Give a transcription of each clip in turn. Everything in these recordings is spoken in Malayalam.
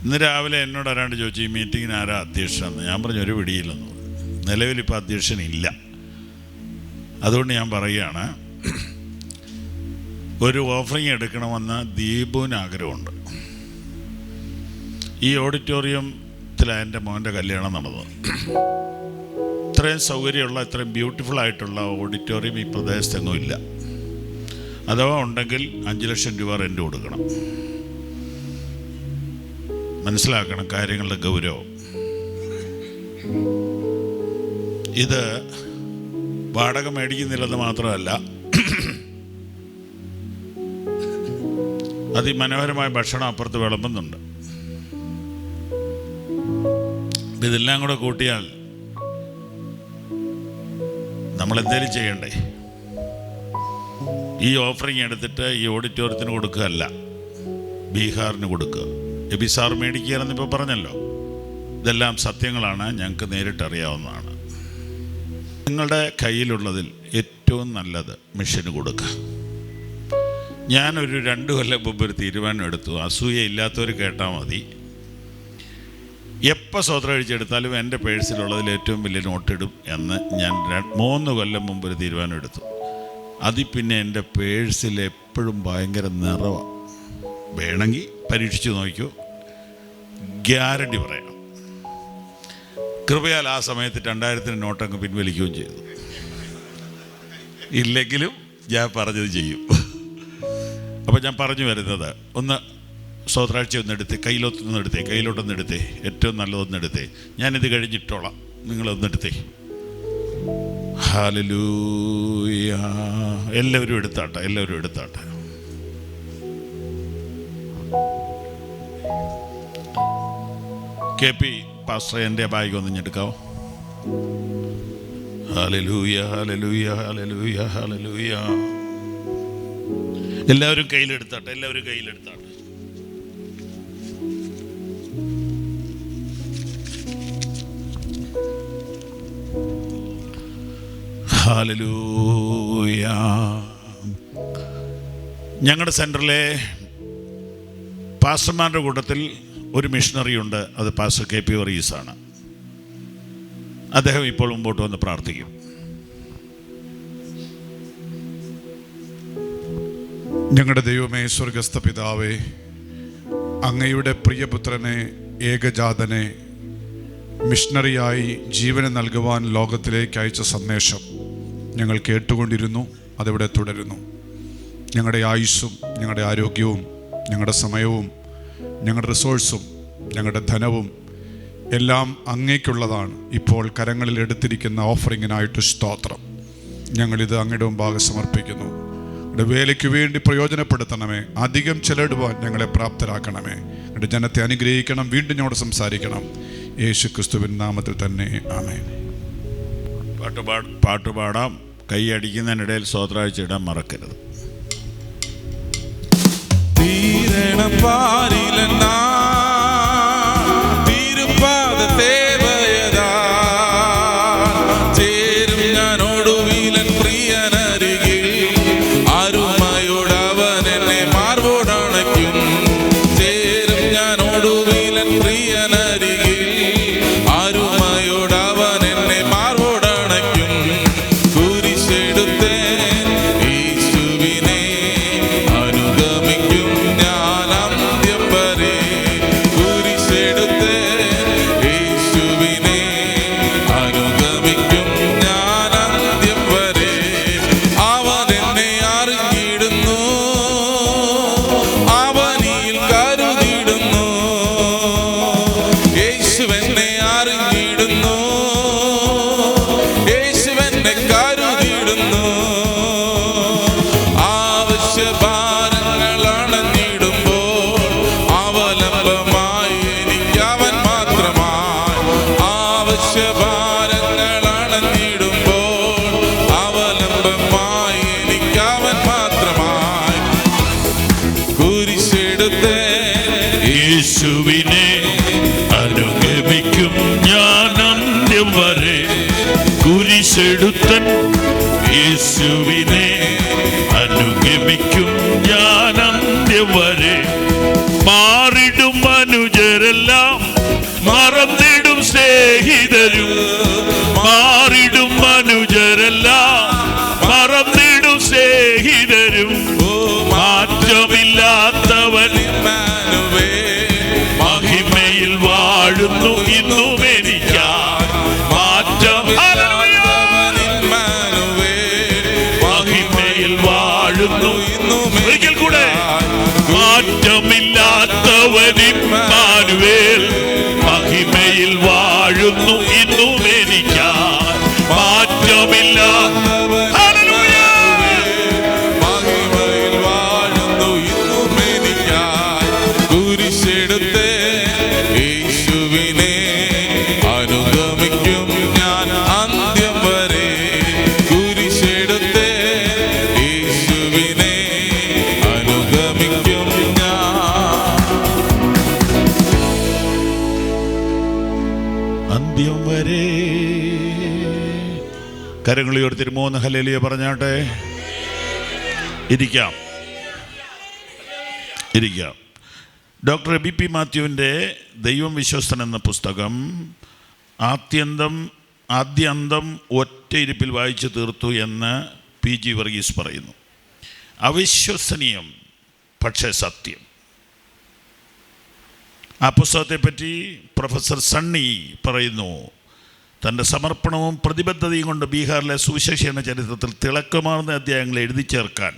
ഇന്ന് രാവിലെ എന്നോട് ആരാണ്ട് ചോദിച്ചു, ഈ മീറ്റിങ്ങിന് ആരാ അധ്യക്ഷനെന്ന്. ഞാൻ പറഞ്ഞു, ഒരു പിടിയില്ലെന്ന് പറഞ്ഞു. നിലവിലിപ്പോൾ അധ്യക്ഷനില്ല. അതുകൊണ്ട് ഞാൻ പറയുകയാണ്, ഒരു ഓഫറിങ് എടുക്കണമെന്ന് ദീപുവിന് ആഗ്രഹമുണ്ട്. ഈ ഓഡിറ്റോറിയത്തിലാണ് എൻ്റെ മോൻ്റെ കല്യാണം നടന്നത്. ഇത്രയും സൗകര്യമുള്ള, ഇത്രയും ബ്യൂട്ടിഫുൾ ആയിട്ടുള്ള ഓഡിറ്റോറിയം ഈ പ്രദേശത്തെങ്ങും ഇല്ല. അഥവാ ഉണ്ടെങ്കിൽ 5 ലക്ഷം രൂപ റെൻ്റ് കൊടുക്കണം. മനസ്സിലാക്കണം കാര്യങ്ങളുടെ ഗൗരവം. ഇത് വാടക മേടിക്കുന്നില്ലെന്ന് മാത്രമല്ല, അതിമനോഹരമായ ഭക്ഷണം അപ്പുറത്ത് വിളമ്പുന്നുണ്ട്. ഇതെല്ലാം കൂടെ കൂട്ടിയാൽ നമ്മളെന്തേലും ചെയ്യണ്ടേ? ഈ ഓഫറിങ് എടുത്തിട്ട് ഈ ഓഡിറ്റോറിയത്തിന് കൊടുക്കുകയല്ല, ബീഹാറിന് കൊടുക്കുക. എബിസാർ മേടിക്കുകയെന്നിപ്പോൾ പറഞ്ഞല്ലോ. ഇതെല്ലാം സത്യങ്ങളാണ്, ഞങ്ങൾക്ക് നേരിട്ടറിയാവുന്നതാണ്. നിങ്ങളുടെ കയ്യിലുള്ളതിൽ ഏറ്റവും നല്ലത് മിഷന് കൊടുക്കുക. ഞാനൊരു 2 കൊല്ലം മുമ്പ് ഒരു തീരുമാനം എടുത്തു. അസൂയ ഇല്ലാത്തവർ കേട്ടാൽ മതി. എപ്പോൾ സ്വതന്ത്രം കഴിച്ചെടുത്താലും എൻ്റെ പേഴ്സിലുള്ളതിൽ ഏറ്റവും വലിയ നോട്ടിടും എന്ന് ഞാൻ 3 കൊല്ലം മുമ്പ് ഒരു തീരുമാനം എടുത്തു. അതിൽ പിന്നെ എൻ്റെ പേഴ്സിൽ എപ്പോഴും ഭയങ്കര നിറവാണ്. വേണമെങ്കിൽ പരീക്ഷിച്ച് നോക്കിയോ, ഗ്യാരണ്ടി പറയാം. കൃപയാൽ ആ സമയത്ത് 2000 നോട്ടങ്ങ് പിൻവലിക്കുകയും ചെയ്തു. ഇല്ലെങ്കിലും ഞാൻ പറഞ്ഞത് ചെയ്യും. അപ്പോൾ ഞാൻ പറഞ്ഞു വരുന്നത്, ഒന്ന് സ്വതന്ത്രാഴ്ച ഒന്നെടുത്തേ, കയ്യിലോട്ടൊന്നെടുത്തേ, ഏറ്റവും നല്ലതൊന്നെടുത്തേ. ഞാനിത് കഴിഞ്ഞിട്ടോളാം, നിങ്ങളൊന്നെടുത്തേ. ഹല്ലേലൂയ. എല്ലാവരും എടുത്താട്ടെ. കെ പി പാസ്റ്റർ, എൻ്റെ ബാഗ് ഒന്ന് എടുക്കാവോ? ഹല്ലേലൂയ. എല്ലാവരും കയ്യിലെടുത്താട്ടെ. ഹല്ലേലൂയ. ഞങ്ങളുടെ സെൻറ്ററിലെ പാസ്റ്റർമാരുടെ കൂട്ടത്തിൽ ഒരു മിഷണറി ഉണ്ട്. അത് പാസ്റ്റർ കെ പി വർഗീസാണ്. അദ്ദേഹം ഇപ്പോൾ മുമ്പോട്ട് വന്ന് പ്രാർത്ഥിക്കും. ഞങ്ങളുടെ ദൈവമേ, സ്വർഗസ്ഥ പിതാവേ, അങ്ങയുടെ പ്രിയപുത്രനെ, ഏകജാതനെ മിഷണറിയായി ജീവനെ നൽകുവാൻ ലോകത്തിലേക്ക് അയച്ച സന്ദേശം ഞങ്ങൾ കേട്ടുകൊണ്ടിരുന്നു. അതിവിടെ തുടരുന്നു. ഞങ്ങളുടെ ആയുസ്സും ഞങ്ങളുടെ ആരോഗ്യവും ഞങ്ങളുടെ സമയവും ഞങ്ങളുടെ റിസോഴ്സും ഞങ്ങളുടെ ധനവും എല്ലാം അങ്ങേക്കുള്ളതാണ്. ഇപ്പോൾ കരങ്ങളിൽ എടുത്തിരിക്കുന്ന ഓഫറിങ്ങിനായിട്ട് സ്തോത്രം. ഞങ്ങളിത് അങ്ങയുടെ മുമ്പാകെ സമർപ്പിക്കുന്നു. ഞങ്ങളുടെ വേലയ്ക്ക് വേണ്ടി പ്രയോജനപ്പെടുത്തണമേ. അധികം ചെലവിടുവാൻ ഞങ്ങളെ പ്രാപ്തരാക്കണമേ. ഞങ്ങളുടെ ജനത്തെ അനുഗ്രഹിക്കണം. വീണ്ടും ഞങ്ങളോട് സംസാരിക്കണം. യേശു ക്രിസ്തുവിൻ നാമത്തിൽ തന്നെ, ആമേൻ. പാട്ടുപാടാം. കൈയടിക്കുന്നതിനിടയിൽ സ്വതന്ത്രാഴ്ച ഇടാൻ മറക്കരുത്. യേശുവിനെ അനുഗമിക്കും ഞാൻ അന്ത്യം വരെ. കുരിശെടുത്തൻ യേശുവിനെ അനുഗമിക്കും ഞാൻ അന്ത്യം വരെ. മാറിടും അനുജരൽ മറന്നിടും സ്നേഹിതരും മാറിടും മനുജരെല്ലാം മറന്നിടും സ്നേഹിതരും മാറ്റമില്ലാത്തവൻ മഹിമയിൽ വാഴുന്നു ഇന്നും എനിക്കാ മാറ്റം മഹിമയിൽ വാഴുന്നു ഒരിക്കൽ കൂടെ മാറ്റമില്ലാത്തവൻ ഇമ്മാനുവേൽ മഹിമയിൽ വാഴുന്നു ഇന്നും എനിക്കാ മാറ്റമില്ലാത്തവൻ മഹിമയിൽ വാഴുന്നു ഇന്നും എനിക്കാ കുരിശെടുത്ത് യേശുവിനെ അനുഗമിക്കും ഞാൻ അന്ത്യം വരെ കുരിശെടുത്ത് യേശുവിനെ അനുഗമിക്കും ഞാൻ അന്ത്യം വരെ. കരങ്ങളുയർത്തി 3 ഹല്ലേലൂയ പറഞ്ഞാട്ടെ. ഇരിക്കാം. Doctor B.P. മാത്യുവിൻ്റെ ദൈവം വിശ്വസ്തൻ എന്ന പുസ്തകം ആദ്യന്തം ഒറ്റ ഇരിപ്പിൽ വായിച്ചു തീർത്തു എന്ന് P.G. വർഗീസ് പറയുന്നു. അവിശ്വസനീയം പക്ഷേ സത്യം. ആ പുസ്തകത്തെപ്പറ്റി പ്രൊഫസർ സണ്ണി പറയുന്നു, തൻ്റെ സമർപ്പണവും പ്രതിബദ്ധതയും കൊണ്ട് ബീഹാറിലെ സുവിശേഷ ചരിത്രത്തിൽ തിളക്കമാർന്ന അധ്യായങ്ങൾ എഴുതി ചേർക്കാൻ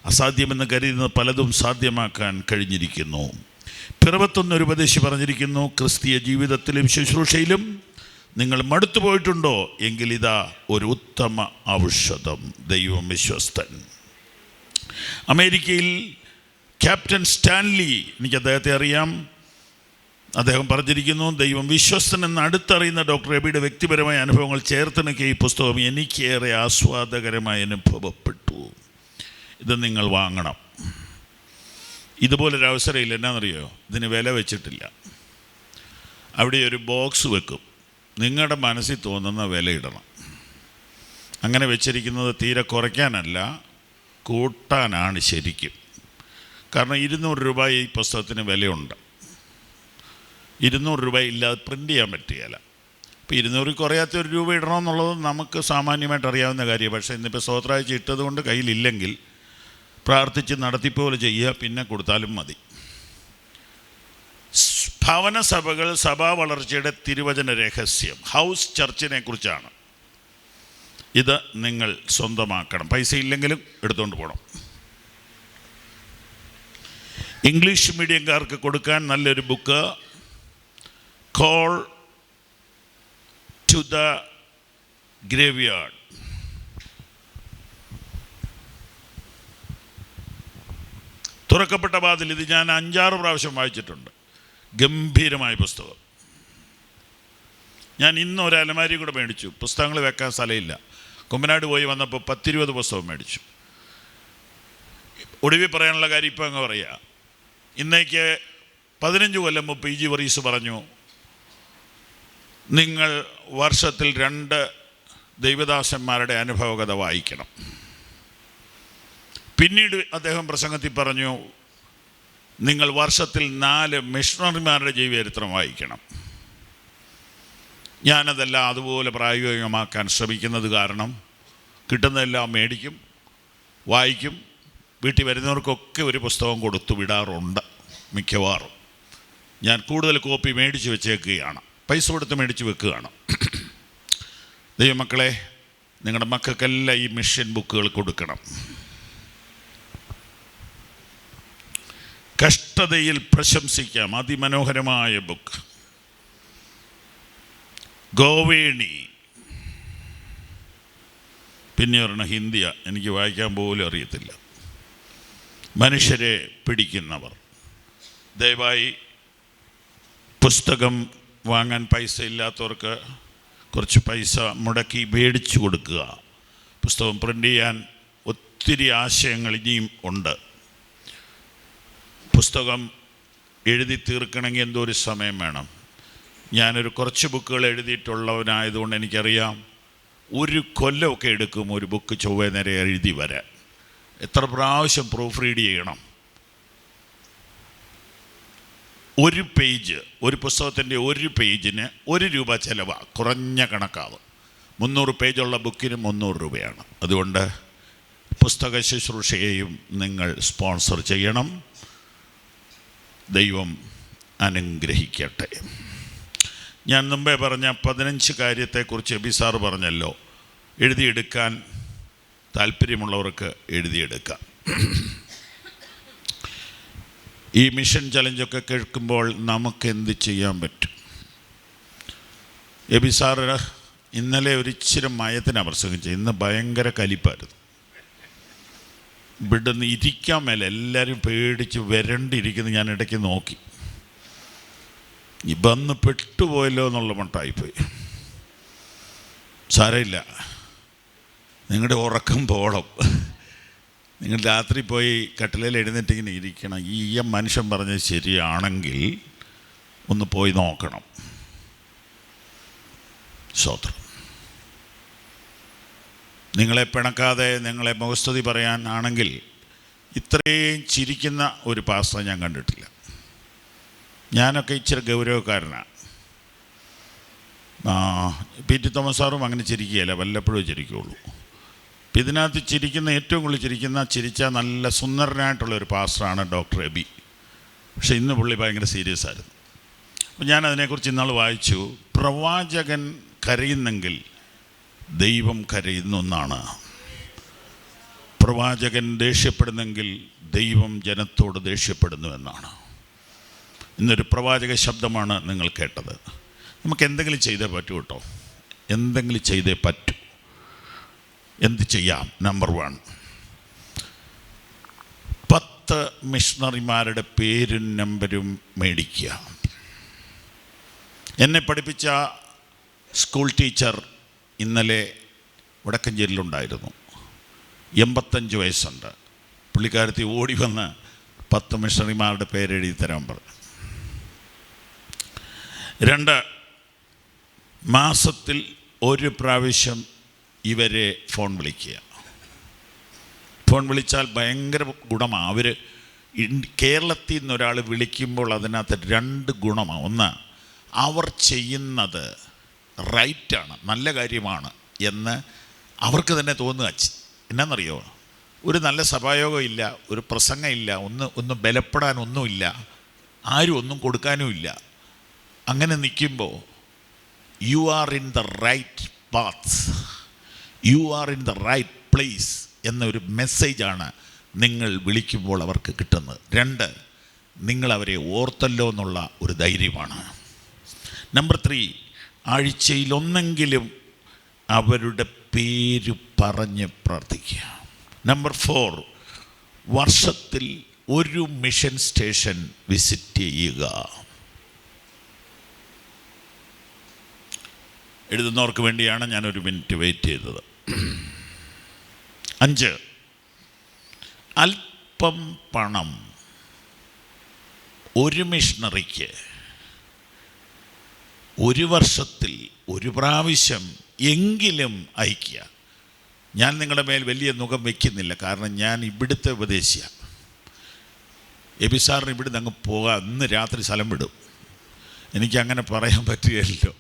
അസാധ്യമെന്ന് കരുതുന്ന പലതും സാധ്യമാക്കാൻ കഴിഞ്ഞിരിക്കുന്നു. പിറവത്തൊന്ന് ഒരു ഉപദേശി പറഞ്ഞിരിക്കുന്നു, ക്രിസ്തീയ ജീവിതത്തിലും ശുശ്രൂഷയിലും നിങ്ങൾ മടുത്തു പോയിട്ടുണ്ടോ എങ്കിൽ ഇതാ ഒരു ഉത്തമ ഔഷധം, ദൈവം വിശ്വസ്തൻ. അമേരിക്കയിൽ ക്യാപ്റ്റൻ സ്റ്റാൻലി, എനിക്ക് അദ്ദേഹത്തെ അറിയാം, അദ്ദേഹം പറഞ്ഞിരിക്കുന്നു, ദൈവം വിശ്വസ്തൻ എന്ന് അടുത്തറിയുന്ന ഡോക്ടർ എബിയുടെ വ്യക്തിപരമായ അനുഭവങ്ങൾ ചേർത്തിണക്കിയ ഈ പുസ്തകം എനിക്കേറെ ആസ്വാദകരമായി അനുഭവപ്പെട്ടു. ഇത് നിങ്ങൾ വാങ്ങണം. ഇതുപോലൊരു അവസരമില്ല. എന്നാണെന്നറിയോ, ഇതിന് വില വെച്ചിട്ടില്ല. അവിടെ ഒരു ബോക്സ് വെക്കും, നിങ്ങളുടെ മനസ്സിൽ തോന്നുന്ന വില ഇടണം. അങ്ങനെ വെച്ചിരിക്കുന്നത് തീരെ കുറയ്ക്കാനല്ല, കൂട്ടാനാണ് ശരിക്കും. കാരണം 200 രൂപ ഈ പുസ്തകത്തിന് വിലയുണ്ട്. 200 രൂപ ഇല്ലാതെ പ്രിൻ്റ് ചെയ്യാൻ പറ്റുകയില്ല. ഇപ്പോൾ 200 കുറയാത്ത 1 രൂപ ഇടണമെന്നുള്ളത് നമുക്ക് സാമാന്യമായിട്ട് അറിയാവുന്ന കാര്യമാണ്. പക്ഷേ ഇന്നിപ്പോൾ സ്തോത്രാഴ്ച ഇട്ടതുകൊണ്ട് കയ്യിലില്ലെങ്കിൽ പ്രാർത്ഥിച്ച് നടത്തിപ്പോലെ ചെയ്യുക, പിന്നെ കൊടുത്താലും മതി. ഭവന സഭകൾ, സഭാ വളർച്ചയുടെ തിരുവചന രഹസ്യം, ഹൗസ് ചർച്ചിനെ കുറിച്ചാണ്. ഇത് നിങ്ങൾ സ്വന്തമാക്കണം. പൈസ ഇല്ലെങ്കിലും എടുത്തുകൊണ്ട് പോകണം. ഇംഗ്ലീഷ് മീഡിയംകാർക്ക് കൊടുക്കാൻ നല്ലൊരു book, call to the graveyard. തുറക്കപ്പെട്ട വാതിൽ. ഇത് ഞാൻ 5-6 പ്രാവശ്യം വായിച്ചിട്ടുണ്ട്. ഗംഭീരമായ പുസ്തകം. ഞാൻ ഇന്ന് ഒരു അലമാരി കൂടെ മേടിച്ചു. പുസ്തകങ്ങൾ വെക്കാൻ സ്ഥലമില്ല. കുമ്പനാട് പോയി വന്നപ്പോൾ 10-20 പുസ്തകം മേടിച്ചു. ഒടുവിൽ പറയാനുള്ള കാര്യം ഇപ്പം അങ്ങ് പറയുക. ഇന്നേക്ക് 15 കൊല്ലം മുമ്പ് P.G. വർഗീസ് പറഞ്ഞു, നിങ്ങൾ വർഷത്തിൽ 2 ദൈവദാസന്മാരുടെ അനുഭവകഥ വായിക്കണം. പിന്നീട് അദ്ദേഹം പ്രസംഗത്തിൽ പറഞ്ഞു, നിങ്ങൾ വർഷത്തിൽ 4 മിഷണറിമാരുടെ ജീവചരിത്രം വായിക്കണം. ഞാനതെല്ലാം അതുപോലെ പ്രായോഗികമാക്കാൻ ശ്രമിക്കുന്നത് കാരണം കിട്ടുന്നതെല്ലാം മേടിക്കും, വായിക്കും. വീട്ടിൽ വരുന്നവർക്കൊക്കെ ഒരു പുസ്തകം കൊടുത്തു വിടാറുണ്ട്. മിക്കവാറും ഞാൻ കൂടുതൽ കോപ്പി മേടിച്ച് വെച്ചേക്കുകയാണ്, പൈസ കൊടുത്ത് മേടിച്ച് വെക്കുകയാണ്. ദൈവമക്കളെ, നിങ്ങളുടെ മക്കൾക്കെല്ലാം ഈ മിഷൻ ബുക്കുകൾ കൊടുക്കണം. കഷ്ടതയിൽ പ്രശംസിക്കാം, അതിമനോഹരമായ ബുക്ക്. ഗോവേണി. പിന്നെ ഒരെണ്ണം ഹിന്ദിയ, എനിക്ക് വായിക്കാൻ പോലും അറിയത്തില്ല. മനുഷ്യരെ പിടിക്കുന്നവർ. ദയവായി പുസ്തകം വാങ്ങാൻ പൈസ ഇല്ലാത്തവർക്ക് കുറച്ച് പൈസ മുടക്കി മേടിച്ചു കൊടുക്കുക. പുസ്തകം പ്രിൻ്റ് ചെയ്യാൻ ഒത്തിരി ആശയങ്ങൾ ഇനിയും ഉണ്ട്. പുസ്തകം എഴുതി തീർക്കണമെങ്കിൽ എന്തോ ഒരു സമയം വേണം. ഞാനൊരു കുറച്ച് ബുക്കുകൾ എഴുതിയിട്ടുള്ളവനായതുകൊണ്ട് എനിക്കറിയാം, 1 കൊല്ലമൊക്കെ എടുക്കും ഒരു ബുക്ക് ചൊവ്വേ നേരെ എഴുതി വരാൻ. എത്ര പ്രാവശ്യം പ്രൂഫ് റീഡ് ചെയ്യണം. ഒരു പേജ്, ഒരു പുസ്തകത്തിൻ്റെ ഒരു പേജിന് 1 രൂപ ചിലവാണ്, കുറഞ്ഞ കണക്കാവ്. 300 പേജുള്ള ബുക്കിന് 300 രൂപയാണ്. അതുകൊണ്ട് പുസ്തക ശുശ്രൂഷയെയും നിങ്ങൾ സ്പോൺസർ ചെയ്യണം. ദൈവം അനുഗ്രഹിക്കട്ടെ. ഞാൻ മുമ്പേ പറഞ്ഞ 15 കാര്യത്തെക്കുറിച്ച് എബി സാറ് പറഞ്ഞല്ലോ. എഴുതിയെടുക്കാൻ താല്പര്യമുള്ളവർക്ക് എഴുതിയെടുക്കാം. ഈ മിഷൻ ചലഞ്ചൊക്കെ കേൾക്കുമ്പോൾ നമുക്ക് എന്ത് ചെയ്യാൻ പറ്റും? എബി സാറ് ഇന്നലെ ഒരിച്ചിരി മയത്തിനാണ് പ്രസംഗിച്ചത്. ഇന്ന് ഭയങ്കര കലിപ്പായിരുന്നു. ഇവിടുന്ന് ഇരിക്കാൻ മേലെ എല്ലാവരും പേടിച്ച് വരണ്ടിരിക്കുന്നത് ഞാൻ ഇടയ്ക്ക് നോക്കി. വന്ന് പെട്ടുപോയല്ലോ എന്നുള്ള മട്ടായിപ്പോയി. സാരമില്ല, നിങ്ങളുടെ ഉറക്കം പോണം. നിങ്ങൾ രാത്രി പോയി കട്ടിലയിൽ എഴുന്നേറ്റിങ്ങനെ ഇരിക്കണം. ഈ മനുഷ്യൻ പറഞ്ഞത് ശരിയാണെങ്കിൽ ഒന്ന് പോയി നോക്കണം. സ്തോത്രം. നിങ്ങളെ പിണക്കാതെ നിങ്ങളെ മുഖസ്തുതി പറയാൻ ആണെങ്കിൽ ഇത്രയും ചിരിക്കുന്ന ഒരു പാസ്റ്റർ ഞാൻ കണ്ടിട്ടില്ല. ഞാനൊക്കെ ഇച്ചിരി ഗൗരവക്കാരനാണ്. പി.ടി. തോമസ് സാറും അങ്ങനെ ചിരിക്കുകയില്ല, വല്ലപ്പോഴും ചിരിക്കുകയുള്ളൂ. അപ്പം ഇതിനകത്ത് ചിരിക്കുന്ന, ഏറ്റവും കൂടുതൽ ചിരിച്ച നല്ല സുന്ദരനായിട്ടുള്ളൊരു പാസ്റ്ററാണ് ഡോക്ടർ എബി. പക്ഷെ ഇന്ന് പുള്ളി ഭയങ്കര സീരിയസ് ആയിരുന്നു. അപ്പം ഞാൻ അതിനെക്കുറിച്ച് ഇന്നാൾ വായിച്ചു. പ്രവാചകൻ കരയുന്നെങ്കിൽ ദൈവം കരയുന്നു എന്നാണ്. പ്രവാചകൻ ദേഷ്യപ്പെടുന്നെങ്കിൽ ദൈവം ജനത്തോട് ദേഷ്യപ്പെടുന്നു എന്നാണ്. ഇന്നൊരു പ്രവാചക ശബ്ദമാണ് നിങ്ങൾ കേട്ടത്. നമുക്ക് എന്തെങ്കിലും ചെയ്തേ പറ്റൂ കേട്ടോ. എന്തെങ്കിലും ചെയ്തേ പറ്റൂ. എന്ത് ചെയ്യാം? നമ്പർ 1, 10 മിഷണറിമാരുടെ പേരും നമ്പരും മേടിക്കുക. എന്നെ പഠിപ്പിച്ച സ്കൂൾ ടീച്ചർ ഇന്നലെ വടക്കഞ്ചേരിയിലുണ്ടായിരുന്നു. 85 വയസ്സുണ്ട്. പുള്ളിക്കാരത്തി ഓടി വന്ന് 10 മിഷണറിമാരുടെ പേരെഴുതി തരാൻ പറഞ്ഞു. 2, മാസത്തിൽ 1 പ്രാവശ്യം ഇവരെ ഫോൺ വിളിക്കുക. ഫോൺ വിളിച്ചാൽ ഭയങ്കര ഗുണമാണ്. അവർ കേരളത്തിൽ നിന്നൊരാൾ വിളിക്കുമ്പോൾ അതിനകത്ത് 2 ഗുണമാണ്. ഒന്ന്, അവർ ചെയ്യുന്നത് റൈറ്റാണ്, നല്ല കാര്യമാണ് എന്ന് അവർക്ക് തന്നെ തോന്നുക. എന്നാണെന്നറിയോ? ഒരു നല്ല സഭായോഗം ഇല്ല, ഒരു പ്രസംഗം ഇല്ല, ഒന്ന് ബലപ്പെടാനൊന്നുമില്ല, ആരും ഒന്നും കൊടുക്കാനുമില്ല. അങ്ങനെ നിൽക്കുമ്പോൾ you are in the right path, you are in the right place എന്നൊരു മെസ്സേജാണ് നിങ്ങൾ വിളിക്കുമ്പോൾ അവർക്ക് കിട്ടുന്നത്. 2, നിങ്ങളവരെ ഓർത്തല്ലോ എന്നുള്ള ഒരു ധൈര്യമാണ്. നമ്പർ 3, ആഴ്ചയിലൊന്നെങ്കിലും അവരുടെ പേര് പറഞ്ഞ് പ്രാർത്ഥിക്കുക. നമ്പർ 4, വർഷത്തിൽ 1 മിഷൻ സ്റ്റേഷൻ വിസിറ്റ് ചെയ്യുക. എഴുതുന്നവർക്ക് വേണ്ടിയാണ് ഞാൻ 1 മിനിറ്റ് വെയിറ്റ് ചെയ്തത്. 5, അല്പം പണം ഒരു മിഷണറിക്ക് 1 വർഷത്തിൽ 1 പ്രാവശ്യം എങ്കിലും അയക്കുക. ഞാൻ നിങ്ങളുടെ മേൽ വലിയ നുകം വയ്ക്കുന്നില്ല, കാരണം ഞാൻ ഇവിടുത്തെ ഉപദേശിയാണ്. എബി സാറിന് ഇവിടുന്ന് അങ്ങ് പോകാം, ഇന്ന് രാത്രി സ്ഥലം വിടും. എനിക്കങ്ങനെ പറയാൻ പറ്റുകയല്ലോ.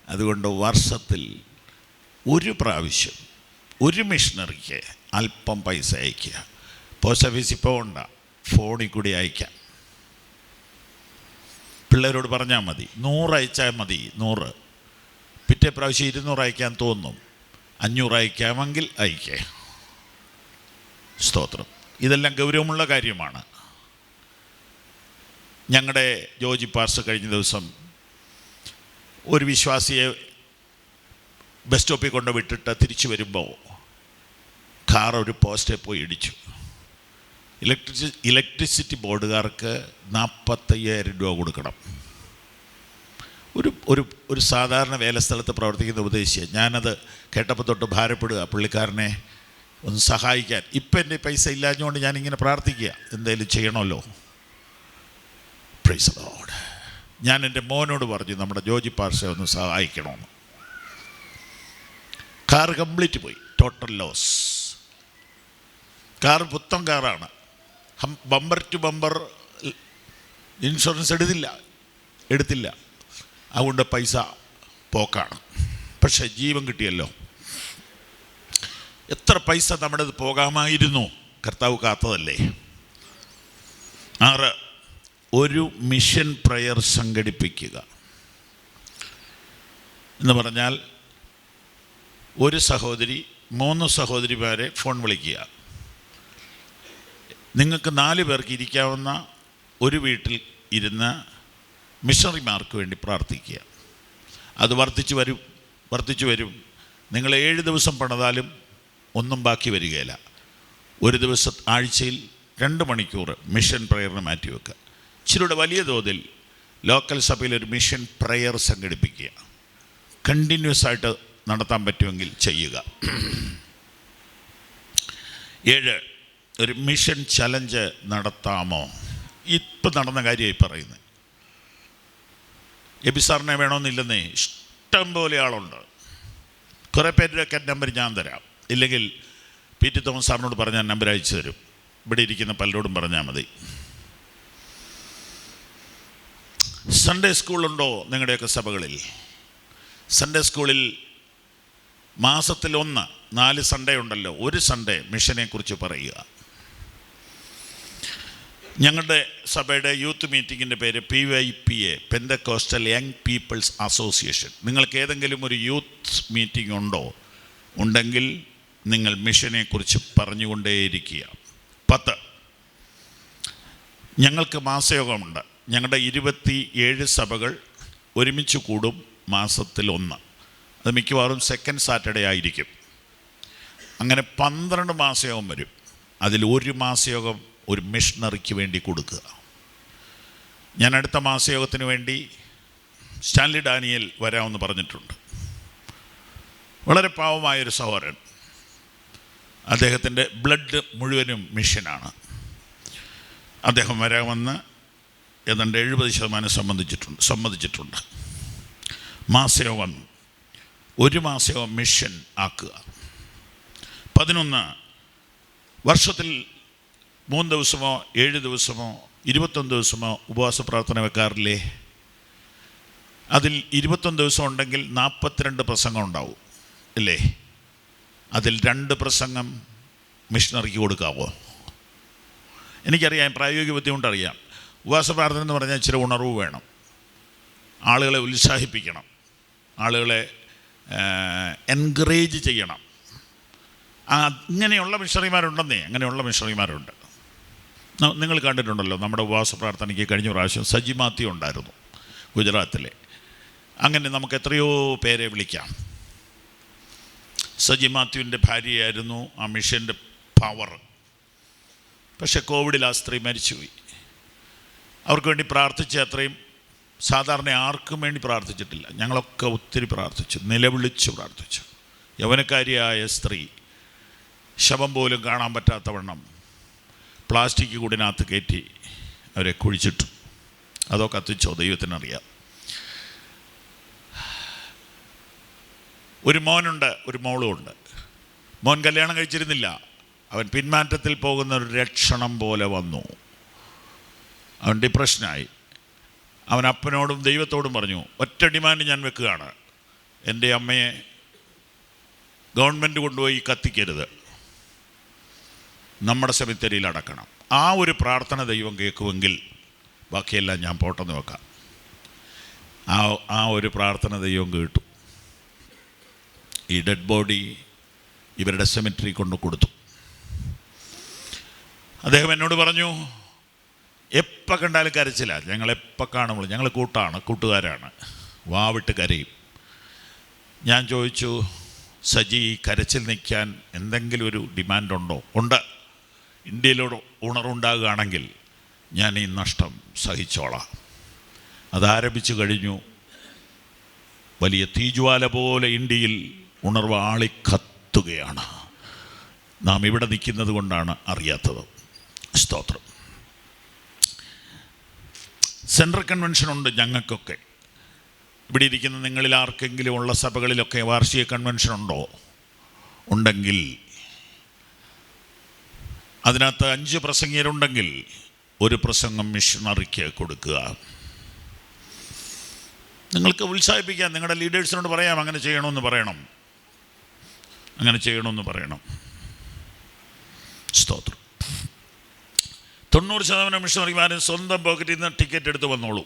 അതുകൊണ്ട് വർഷത്തിൽ 1 പ്രാവശ്യം 1 മിഷണറിക്ക് അല്പം പൈസ അയക്കുക. പോസ്റ്റ് ഓഫീസിൽ പോകണ്ട, ഫോണിൽ കൂടി അയക്കാം. പിള്ളേരോട് പറഞ്ഞാൽ മതി, 100 അയച്ചാൽ മതി. 100 പിറ്റേ പ്രാവശ്യം 200 അയക്കാൻ തോന്നും. 500 അയക്കാമെങ്കിൽ അയക്കേ. സ്തോത്രം. ഇതെല്ലാം ഗൗരവമുള്ള കാര്യമാണ്. ഞങ്ങളുടെ ജോജി പാസ്റ്റർ കഴിഞ്ഞ ദിവസം ഒരു വിശ്വാസിയെ ബസ് സ്റ്റോപ്പിൽ കൊണ്ട് വിട്ടിട്ട് തിരിച്ചു വരുമ്പോൾ കാർ ഒരു പോസ്റ്റേ പോയി ഇടിച്ചു. ഇലക്ട്രിസിറ്റി ബോർഡുകാർക്ക് 45,000 രൂപ കൊടുക്കണം. ഒരു സാധാരണ വേലസ്ഥലത്ത് പ്രവർത്തിക്കുന്ന ഉപദേശിയാണ്. ഞാനത് കേട്ടപ്പോൾ തൊട്ട് ഭാരപ്പെടുക, പുള്ളിക്കാരനെ ഒന്ന് സഹായിക്കാൻ. ഇപ്പം എൻ്റെ പൈസ ഇല്ലാഞ്ഞുകൊണ്ട് ഞാനിങ്ങനെ പ്രാർത്ഥിക്കുക, എന്തെങ്കിലും ചെയ്യണമല്ലോ. Praise the Lord. ഞാൻ എൻ്റെ മോനോട് പറഞ്ഞു, നമ്മുടെ ജോജി പാർഷയെ ഒന്ന് സഹായിക്കണമെന്ന്. കാർ കംപ്ലീറ്റ് പോയി, ടോട്ടൽ ലോസ്. കാർ പുത്തൻ കാറാണ്, ബമ്പർ ടു ബമ്പർ ഇൻഷുറൻസ് എടുത്തില്ല. അതുകൊണ്ട് പൈസ പോക്കാണ്. പക്ഷെ ജീവൻ കിട്ടിയല്ലോ. എത്ര പൈസ നമ്മുടെ പോകാമായിരുന്നു, കർത്താവ് കാത്തതല്ലേ. 6, ഒരു മിഷൻ പ്രയർ സംഘടിപ്പിക്കുക എന്ന് പറഞ്ഞാൽ ഒരു സഹോദരി 3 സഹോദരിമാരെ ഫോൺ വിളിക്കുക. നിങ്ങൾക്ക് 4 പേർക്ക് ഇരിക്കാവുന്ന ഒരു വീട്ടിൽ ഇരുന്ന് മിഷണറിമാർക്ക് വേണ്ടി പ്രാർത്ഥിക്കുക. അത് വർദ്ധിച്ചു വരും. നിങ്ങൾ 7 ദിവസം പണിതാലും ഒന്നും ബാക്കി വരികയില്ല. ഒരു ദിവസം ആഴ്ചയിൽ 2 മണിക്കൂർ മിഷൻ പ്രയറിന് മാറ്റിവെക്കുക. ഇച്ചിരിയുടെ വലിയ തോതിൽ ലോക്കൽ സഭയിൽ ഒരു മിഷൻ പ്രയർ സംഘടിപ്പിക്കുക. കണ്ടിന്യൂസ് ആയിട്ട് നടത്താൻ പറ്റുമെങ്കിൽ ചെയ്യുക. 7, ഒരു മിഷൻ ചലഞ്ച് നടത്താമോ? ഇപ്പം നടന്ന കാര്യമായി പറയുന്നത്. എബിസാറിനെ വേണമെന്നില്ലെന്നേ, ഇഷ്ടം പോലെ ആളുണ്ട്. കുറേ പേരുടെയൊക്കെ നമ്പർ ഞാൻ തരാം. ഇല്ലെങ്കിൽ പി.ടി. തോമസ് സാറിനോട് പറഞ്ഞാൽ നമ്പർ അയച്ചു തരും. ഇവിടെ ഇരിക്കുന്ന പലരോടും പറഞ്ഞാൽ മതി. സൺഡേ സ്കൂളുണ്ടോ നിങ്ങളുടെയൊക്കെ സഭകളിൽ? സൺഡേ സ്കൂളിൽ മാസത്തിൽ 4 സൺഡേ ഉണ്ടല്ലോ, ഒരു സൺഡേ മിഷനെക്കുറിച്ച് പറയുക. ഞങ്ങളുടെ സഭയുടെ യൂത്ത് മീറ്റിങ്ങിൻ്റെ പേര് PYPA, Pentecostal young people's association. നിങ്ങൾക്ക് ഏതെങ്കിലും ഒരു യൂത്ത് മീറ്റിംഗ് ഉണ്ടെങ്കിൽ നിങ്ങൾ മിഷനെക്കുറിച്ച് പറഞ്ഞുകൊണ്ടേയിരിക്കുക. 10, ഞങ്ങൾക്ക് മാസയോഗമുണ്ട്. ഞങ്ങളുടെ 27 സഭകൾ ഒരുമിച്ച് കൂടും മാസത്തിൽ 1. അത് മിക്കവാറും സെക്കൻഡ് സാറ്റർഡേ ആയിരിക്കും. അങ്ങനെ 12 മാസയോഗം വരും. അതിൽ ഒരു മാസയോഗം ഒരു മിഷണറിക്ക് വേണ്ടി കൊടുക്കുക. ഞാൻ അടുത്ത മാസയോഗത്തിന് വേണ്ടി സ്റ്റാൻലി ഡാനിയൽ വരാമെന്ന് പറഞ്ഞിട്ടുണ്ട്. വളരെ പാവമായൊരു സഹോദരൻ. അദ്ദേഹത്തിൻ്റെ ബ്ലഡ് മുഴുവനും മിഷനാണ്. അദ്ദേഹം വരാമെന്ന് ഏതാണ്ട് 70% സമ്മതിച്ചിട്ടുണ്ട്. മാസയോഗം, ഒരു മാസയോഗം മിഷൻ ആക്കുക. 11, വർഷത്തിൽ 3 ദിവസമോ 7 ദിവസമോ 21 ദിവസമോ ഉപവാസ പ്രാർത്ഥന വെക്കാറില്ലേ? അതിൽ 21 ദിവസം ഉണ്ടെങ്കിൽ 42 പ്രസംഗം ഉണ്ടാവും ഇല്ലേ? അതിൽ 2 പ്രസംഗം മിഷണറിക്ക് കൊടുക്കാവോ? എനിക്കറിയാം, പ്രായോഗിക ബുദ്ധി കൊണ്ടറിയാം. ഉപവാസ പ്രാർത്ഥന എന്ന് പറഞ്ഞാൽ ഇച്ചിരി ഉണർവ് വേണം, ആളുകളെ ഉത്സാഹിപ്പിക്കണം, ആളുകളെ എൻകറേജ് ചെയ്യണം. ഇങ്ങനെയുള്ള മിഷണറിമാരുണ്ട്. നിങ്ങൾ കണ്ടിട്ടുണ്ടല്ലോ, നമ്മുടെ ഉപവാസ പ്രാർത്ഥനയ്ക്ക് കഴിഞ്ഞ പ്രാവശ്യം സജി മാത്യു ഉണ്ടായിരുന്നു ഗുജറാത്തിലെ. അങ്ങനെ നമുക്ക് എത്രയോ പേരെ വിളിക്കാം. സജി മാത്യുവിൻ്റെ ഭാര്യയായിരുന്നു ആ മിഷൻ്റെ പവർ. പക്ഷെ കോവിഡിൽ ആ സ്ത്രീ മരിച്ചുപോയി. അവർക്ക് വേണ്ടി പ്രാർത്ഥിച്ച അത്രയും സാധാരണ ആർക്കും വേണ്ടി പ്രാർത്ഥിച്ചിട്ടില്ല. ഞങ്ങളൊക്കെ ഒത്തിരി പ്രാർത്ഥിച്ചു, നിലവിളിച്ചു പ്രാർത്ഥിച്ചു. യൗവനക്കാരിയായ സ്ത്രീ ശവം പോലും കാണാൻ പറ്റാത്തവണ്ണം പ്ലാസ്റ്റിക് കൂടിനകത്ത് കയറ്റി അവരെ കുഴിച്ചിട്ടു. അതോ കത്തിച്ചോ ദൈവത്തിനറിയാം. ഒരു മോനുണ്ട്, ഒരു മോളുമുണ്ട്. മോൻ കല്യാണം കഴിച്ചിരുന്നില്ല. അവൻ പിന്മാറ്റത്തിൽ പോകുന്ന ഒരു ലക്ഷണം പോലെ വന്നു. അവൻ ഡിപ്രഷനായി. അവൻ അപ്പനോടും ദൈവത്തോടും പറഞ്ഞു, ഒറ്റ ഡിമാൻഡ് ഞാൻ വെക്കുകയാണ്, എൻ്റെ അമ്മയെ ഗവൺമെൻറ് കൊണ്ടുപോയി കത്തിക്കരുത്, നമ്മുടെ സെമിത്തേരിയിൽ അടക്കണം. ആ ഒരു പ്രാർത്ഥന ദൈവം കേൾക്കുമെങ്കിൽ ബാക്കിയെല്ലാം ഞാൻ പോട്ടെന്ന് വെക്കാം. ആ ഒരു പ്രാർത്ഥന ദൈവം കേട്ടു. ഈ ഡെഡ് ബോഡി ഇവരുടെ സെമിറ്ററി കൊണ്ട് കൊടുത്തു. അദ്ദേഹം എന്നോട് പറഞ്ഞു, എപ്പോൾ കണ്ടാലും കരച്ചില്ല. ഞങ്ങളെപ്പോൾ കാണുമ്പോൾ ഞങ്ങൾ കൂട്ടുകാരാണ്, വാവിട്ട് കരയും. ഞാൻ ചോദിച്ചു, സജി, കരച്ചിൽ നിൽക്കാൻ എന്തെങ്കിലും ഒരു ഡിമാൻഡുണ്ടോ? ഉണ്ട്. ഇന്ത്യയിലൂടെ ഉണർവുണ്ടാകുകയാണെങ്കിൽ ഞാൻ ഈ നഷ്ടം സഹിച്ചോളാം. അതാരംഭിച്ചു കഴിഞ്ഞു. വലിയ തീജ്വാല പോലെ ഇന്ത്യയിൽ ഉണർവ് ആളിക്കത്തുകയാണ്. നാം ഇവിടെ നിൽക്കുന്നത് കൊണ്ടാണ് അറിയാത്തത്. സ്തോത്രം. സെൻട്രൽ കൺവെൻഷനുണ്ട് ഞങ്ങൾക്കൊക്കെ. ഇവിടെ ഇരിക്കുന്ന നിങ്ങളിൽ ആർക്കെങ്കിലും ഉള്ള സഭകളിലൊക്കെ വാർഷിക കൺവെൻഷൻ ഉണ്ടെങ്കിൽ അതിനകത്ത് 5 പ്രസംഗികരുണ്ടെങ്കിൽ ഒരു പ്രസംഗം മിഷണറിക്ക് കൊടുക്കുക. നിങ്ങൾക്ക് ഉത്സാഹിപ്പിക്കാം, നിങ്ങളുടെ ലീഡേഴ്സിനോട് പറയാം അങ്ങനെ ചെയ്യണമെന്ന് പറയണം, അങ്ങനെ ചെയ്യണമെന്ന് പറയണം. സ്തോത്രം. 90% മിഷണറിമാരും സ്വന്തം പോക്കറ്റിൽ നിന്ന് ടിക്കറ്റ് എടുത്ത് വന്നോളൂ.